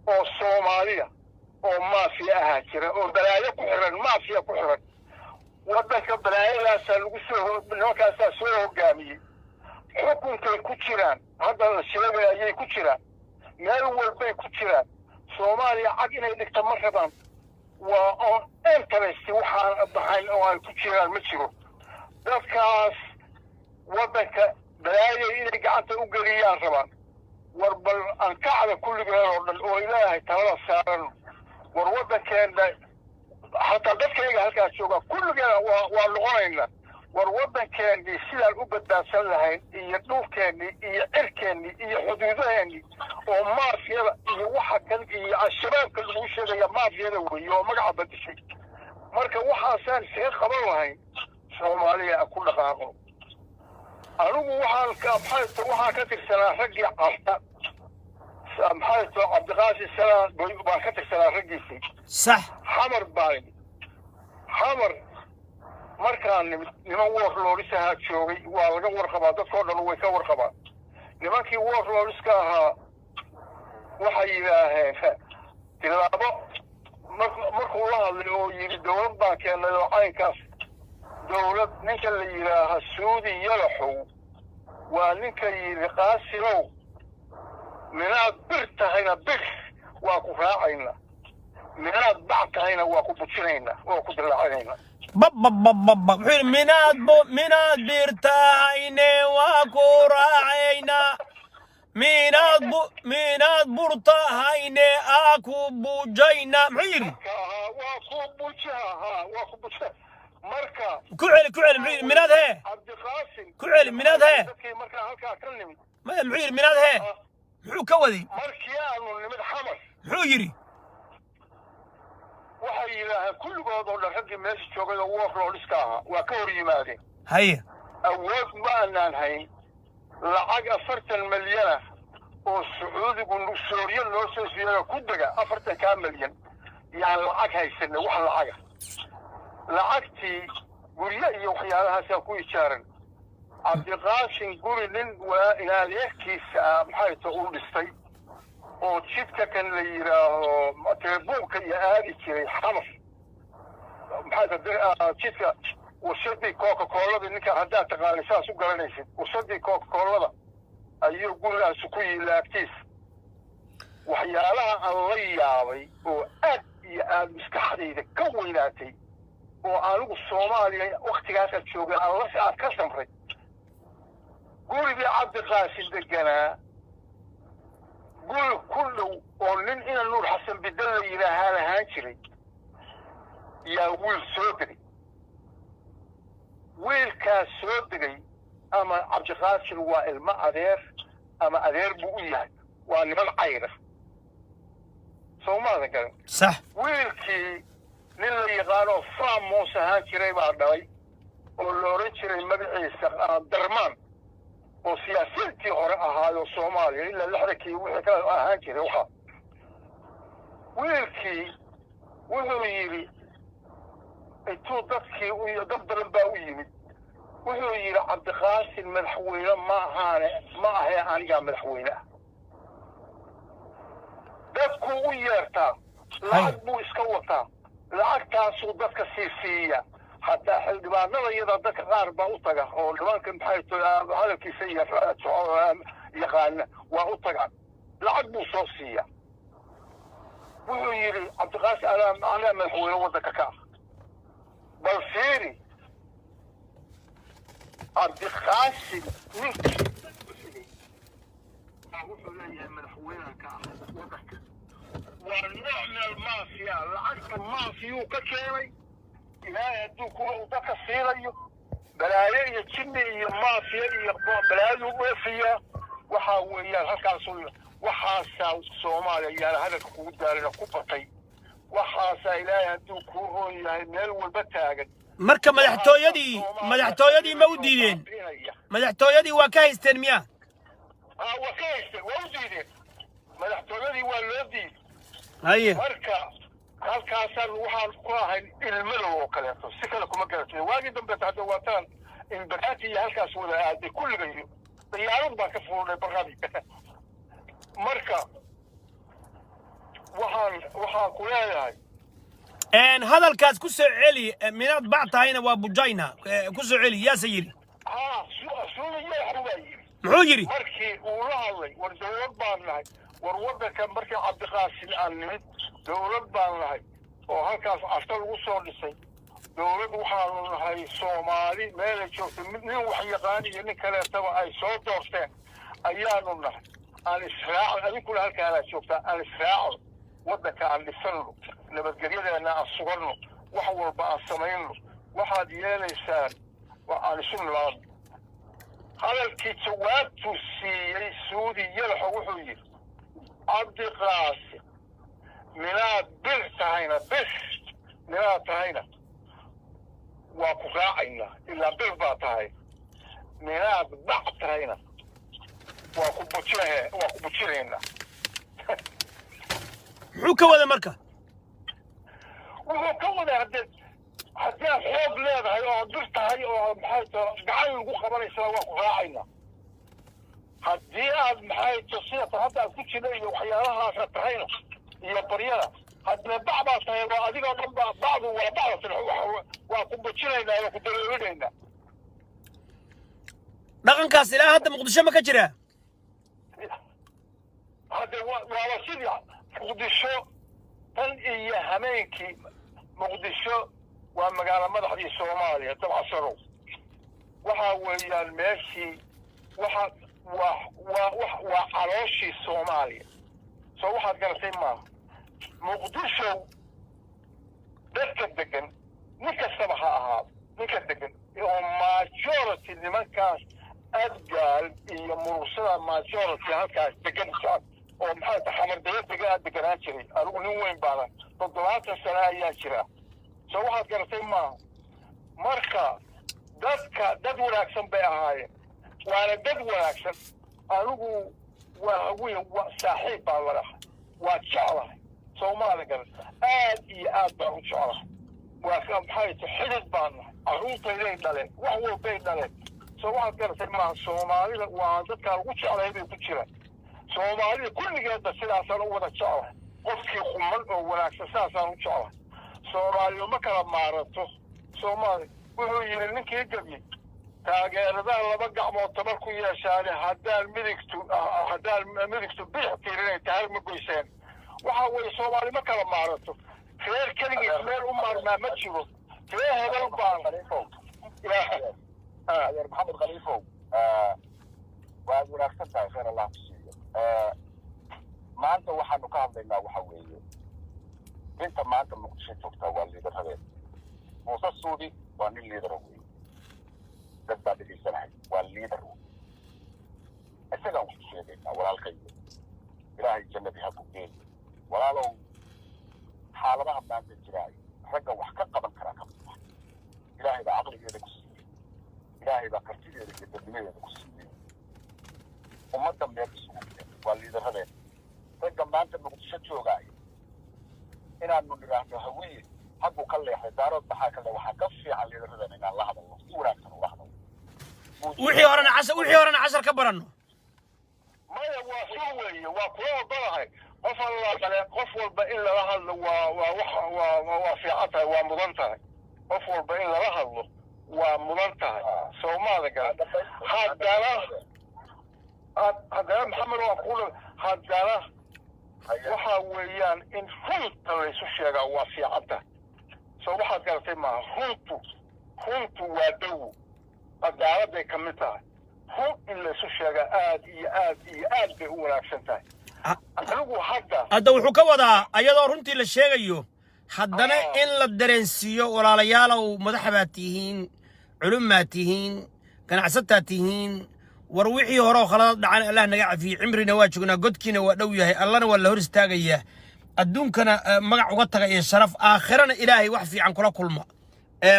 oo Soomaaliya oo maafiya ah jira oo balaayo ku xiran maafiya ku xiran wadanka balaayadaas lagu soo ninkaas soo hogaamiyay xukunkay ku jiraan hadda la sheegay ayay ku jiraan meel walbay ku jiraan Soomaaliya cag inay dhigto ma rabaan waa on interest waxaan baxayn oo ay ku jiraan ma jiro dadkaas wadanka balaayo inay gacanta u galiyaan rabaan war bal aan kacda kulligeed oo dhan oo ilaahay talada saaran war wadankeena حتى dadkayga halkaas jooga kulligeena waa noqonayna war wadankeena sidaan u badbaadsan lahayn iyo dhulkeena iyo cirkeena iyo xuduudaheena oo maafiyada iyo waxa kale iyo shabaabka lagu sheegaya maafiyada weeyo oo magaca badishay marka waxaasaan si qaban lahayn Soomaaliya ku dhaqaaqo anigu waxaan ka tirsanaa raggii carta maxay tahay cabdiqaasi salaan baan ka tirsanaa raggiisii sax xamar markaan niman warlordisahaa joogay waa laga warqabaa dadkoo dhan way ka warqabaan nimankii warlordiska ahaa waxay yidhaaheen tilaabo markuu la hadlay oo yidhi dowlad baan keennay oo caynkaas dowlad ninka la yidhaaha suudi yalaxow waa ninka yidhi qaasinow minaad bir tahayna bir waa ku raacayna minaad bac tahayna waa ku bujinaynaa waa ku dilaacinayna wuxuu yidhi minaad bir tahayne waa ku raacayna minaad bur tahayne aa ku bujayna muxuu yidhi waa ku buja marka ku celi muxuu yidhi minaad hee cabdiqaasim ku celi minaad hee dadkii markaa halkaa ka nimid muxuu yidhi minaad hee muxuu ka waday markii aanu nimid xamar muxuu yidhi waxay yidhaaheen kulligood oo dhan raggii meesha joogay oo warlordiska ahaa waa ka hor yimaadeen haye awood ma aanaan hayn lacag 40 milyana oo sacuudigu sooriya loo soo siiyay ku daga 40 milyan yaan lacag haysanay wax lacaga lacagtii guryo iyo waxyaalahaas ku ijaaran cabdiqaasim guri nin waa ilaaliyekiisa maxay tahay uu dhistay oo jidka kan la yiraaho telebuunka iyo aadi jiray xamar maxay tahay jidka warshadii Coca-Cola ninka hadda taqaanay saas u garanaysid warshadii Coca-Cola ayuu gurigaas ku yilaagtiis waxyaalaha aan la yaabay oo aad iyo aad maskaxdayda ka weynaatay oo anigu Soomaaliya waqtigaas joogay alla saad ka samray gurigii cabdiqaasim deganaa guri ku dhow oo nin ina nuur xasan bidal la yiraahaa lahaan jiray yaa wiil soo degay wiilkaas soo degay ama cabdiqaasim waa ilmo adeer ama adeer buu u yahay waa niman cayra Soomaaliya garan sax wiilkii nin la yaqaano Famos ahaan jiray baa dhalay oo la oran jiray magaciisa Darmaan oo siyaasiyiintii hore ahaayo Soomaaliya ilaa 60kii wixii kale ahaan jiray waxa wiilkii wuxuu yiri intuu dadkii u dad badan baa u yimid wuxuu yiri cabdiqaasim madaxweyne ma ahayn aniga madaxweyne dadku u yeertaa lacag buu iska wataa lacagtaasuu dadka siiya hatta xildhibaanada iyada dadka qaar baa u taga oo nimanka maxay tahay hadalkiisa iyo yaqaan waa u taga lacag buu soo siiya wuxuu yiri cabdiqaasim ana madaxweyne waddanka ka bal fiiri cabdiqaasim ninkii wuxuu leeyahay madaxweyne ka waddanka ونوع المافيا العقد المافيا ككيري إلهي هدوكو وضاك سيريو بلايا يتشني المافيا بلايا وفيا وحاويا هكا سويا وحاسا الصوماليا هذا كود دارنا كوبطي وحاسا إلهي هدوكو هو ميل والبتاقد marka madaxtooyadii ma u diideen madaxtooyadii waa ka haysteen miyaa waa ka haysteen waa u diideen madaxtooyadii waa loo diiday haye marka halkaasaan waxaan ku ahayn ilmada oo kaleeto si kale kuma garato waagii dambe hadda waataan in baraati iyo halkaas wada aaday kulligayo diyaarad baa ka fuulay barqadii marka waxaan ku leeyahay hadalkaas ku soo celi minaad bac tahayna waa bujayna ku soo celi yaa sayiri muxuu yiri markii uu la hadlay war dowlad baan nahay war waddanka markii cabdiqaasim aan nimid dowlad baan nahay oo halkaas casta lagu soo dhisay dowlad waxaanu nahay Soomaali meel joogto nin wax yaqaan iyo nin kaleetaba ay soo doorteen ayaanu nahay aan israac adinkuna halkaa joogta aan israac waddanka aan dhisano nabadgelyadeena aan suganno wax walba aan samayno waxaad yeelaysaan waa aan isu nimaadno hadalkii jawaabtuu siiyey suudi yalaxo wuxuu yidhi cabdiqaasim minaad bir tahayna waa ku raacaynaa ilaa bir baa tahay minaad bac tahayna waa ku bujinayna muxuu ka wada marka wuxuu ka wada haddii aad xoog leedahay oo bir tahay oo maxay tahay gacan lagu qabanaysaa waa ku raacayna haddii aad maxay tahay sida hadda aad ku jira iyo waxyaalahaasa tahayna iyo baryada haddana bac baa tahay waa adigoo dhan baa bacdu waa bacda waa ku bujinaynaa waa ku dareerinaynaa dhaqankaas ilaa hadda muqdisho ma ka jiraa hadda waaba sidii muqdisho tan iyo hameenkii muqdisho waa magaalo madaxdii soomaaliya dabcasarow waxaa weeyaan meeshii waa calooshii soomaaliya soo waxaad garatay maaha muqdisho dadka degan nin kastaba ha ahaado ninka degan oo majority nimankaas adgaal iyo murugsada majority halkaas degan oo maxay tahay xamardaya deganaan jiray anigu nin weyn baana 70 sano ayaa jira soo waxaad garatay maaha marka dad wanaagsan bay ahaayeen waana dad wanaagsan anigu waa saaxiib baan walaha waa jeclahay soomaali garan aad iyo aad baan u jeclahay waa maxay tahay xidid baan carruurtayday dhaleen wax walbay dhaleen soo waxaad garatay maaha soomaalida waa dadkaa ugu jeclahay bay ku jiraan soomaalida kulligeedba sidaasaan u wada jeclahay qofkii quman oo wanaagsan sidaasaan u jeclahay soomaaliya ma kala maarato soomaali wuxuu yidhi ninkii gabyey taageeradaa laba gacmood tabar ku yeeshaane haddaan midigtu bidix tiirinay tahar ma goyseen waxa weeye soomaali ma kala maarato reer keligiis meel u maarmaa ma jiro reer hebel baan adeer maxamed khaliifow waad wanaagsan tahay khayr allah ku siiyo maanta waxaanu ka hadlaynaa waxa weeye inta maanta muqdisho joogtaa waa liidarradeen muuse suudi waa nin liidara wey dad baa dhegaysanahay waa liidar wey isagaan waxu sheegaynaa walaalkayga ilaahay jannadii ha ku geeyo walaalow xaaladaha maanta jiraayo ragga wax ka qaban karaa ka buuxa ilaahay baa caqligeeda ku siiyey ilaahay baa kartideeda iyo dadnimadeeda ku siiyey ummadda meel isugu jira waa liidarradeen ragga maanta muqdisho joogaayo inaanu nidhaahno hawiye hagguu ka leexday daarood maxaa ka le waxaa ka fiican liidarradan inaan la hadalno si wanaagsan ula hadalno wixii horena cashar ka baranno maya waa soo weeye waa kula ogolahay qof walba in lala hadlo waa fiican tahay waa mudan tahay qof walba in lala hadlo waa mudan tahay soomaada garan haddana maxamed waa kula haddana waxa weeyaan in runta laysu sheegaa waa fiican tahay soo waxaad garatay maaha runtu waa dawo cadaaladday ka mid tahay run in laysu sheegaa aad iyo aad iyo aad bay u wanaagsan tahay anigu hadda wuxuu ka wadaa ayadoo runtii la sheegayo haddana in la dareensiiyo walaalayaalow madaxa baad tihiin culum baad tihiin ganacsataa tihiin war wixii hore oo khalad dhacan allah naga cafiyo cimrina waa joognaa godkiina waa dhow yahay allana waa la hor istaagayaa adduunkana magac uga taga iyo sharaf aakhirana ilaahay wax fiican kula kulma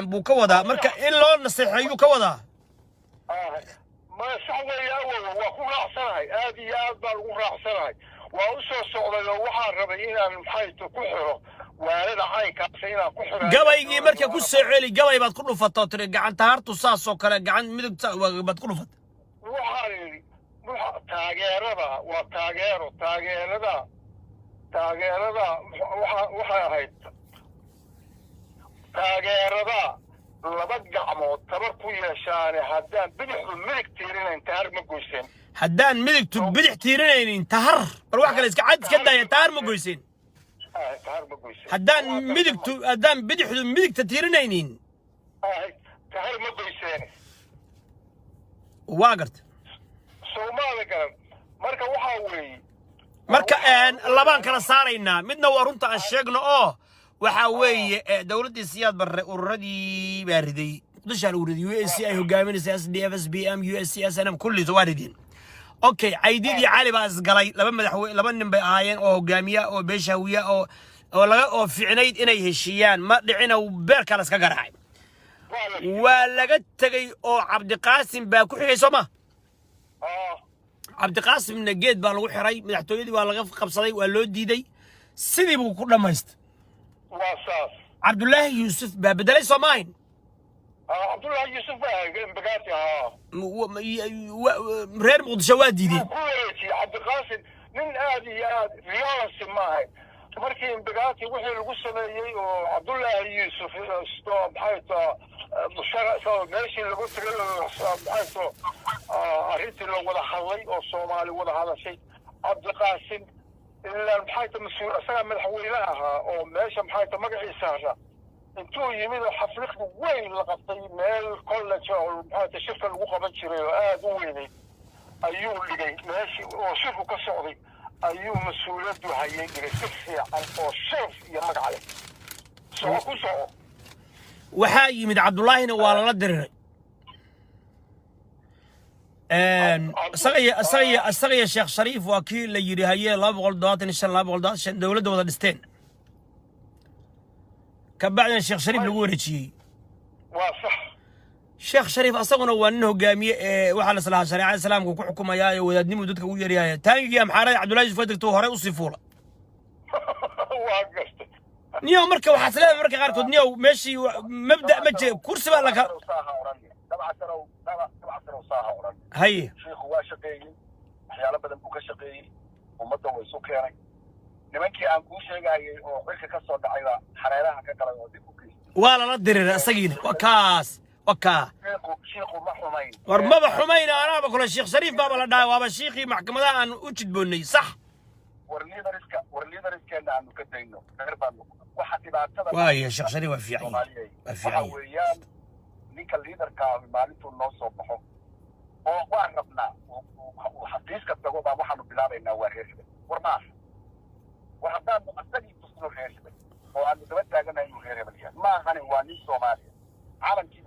buu ka wadaa marka in loo naseexeeyuu ka wadaa ma sax weeye awow waa ku raacsanahay aad iyo aad baan ugu raacsanahay waa u soo socday oo waxaan rabay inaan maxayto ku xiro waalada caynkaas inaan ku xiro gabaygii marka ku soo celi gabay baad ku dhufatoo tiri gacanta hartu saasoo kale gacan midigta baad ku dhufat waxaan yidhi taageerada waa taageerada waxay ahayd taageerada laba gacmood tabar ku yeeshaane haddaan bidixdu midig tiirinayn tahar ma goyseen haddaan midigtu bidix tiirinaynin tahar bal wax kale iska daaya tahar ma goyseen haddaan bidixdu midigta tiirinaynin tahar ma goyseen waa garta soomaali garan marka waxaa weeye marka labaan kala saaraynaa midna waa runta aan sheegno oo waxaa weeye dowladdii siyaad barre ururadii baa riday muqdishaa lagu riday USC ay hogaaminaysa SDF SBM USC SNM kulliisa waa rideen okay caydidii cali baa isgalay laba nin bay ahaayeen oo hogaamiya oo beeshawiya oo ficnayd inay heshiiyaan ma dhicina beer kale iska garaacay ولا تجي أو عبد القاسم باكو سما عبد القاسم نجيت بالو حري مدحتويدي ولا غف قبصدي ولا ديدي سيدي بو كل مايست واساس عبد الله يوسف بدل سماين عبد الله يوسف بقاتي رير مقدشوات ديدي عبد القاسم من آدي رياض معي markii bagaati wixii lagu sameeyay oo Abdullah Yusuf stoo baxayto musharaxa meeshii lagu tagay baxayto arintii loo wada hadlay oo Soomaali wada hadashay Abdul Qaasim ilaa baxayto mas'uul asaga madaxweynaha oo meesha baxayto magaciisa ah intuu yimid xaflad weyn la qabtay meel college oo baxayto shirka lagu qaban jiray oo aad u weynay ayuu dhigay meeshii oo shirku ka socday ayuu mas'uuliyadu hayay si fiican oo sharaf iyo magac leh soo ku soo waxaa yimid Cabdullaahina waa la diray asagaya Sheekh Shariif waa kii la yiri hayay 225 dawladda wada dhisteen ka bacdan Sheekh Shariif lagu wareejiyay waa sax Sheekh Shariif asaguna waa nin hogaamiye waxa la salaha shariicada islaamka ku xukumayaa ee wadaadnimo dadka ugu yaryahay taangiga amxaarada Cabdullaahi Yusuf degto hore u sifuula waa gastay niyo marka waxa salaam marka qaarkood niyo meeshii mabda ma jee kursi baa laga hay sheekhu waa shaqeeyay waxyaalo badan buu ka shaqeeyay ummadda way soo keenay nimankii aan ku sheegayay oo xilka ka soo dhacayba xareeraha ka galay oo dib u geystay waa la diray asagiina wakaas sheekhu ma xumayn warmaba xumayna anaaba kula Sheekh Shariif baba la dhaay waaba sheekhi maxkamadaha aan u jidboonay sax warliidariska aanu ka dayno reer baan waxa dhibaatada waayo Sheekh Shariif waa fiican weeyaan ninka liidarka maalintuu noo soo baxo oo waa rabnaa uu xaqiiqda tago baa waxaanu bilaabaynaa waa reer war maaha war haddaan asagii tusno reer oo aanu daba taaganahay inuu reer yahay maahan waa nin Soomaaliya caalamkii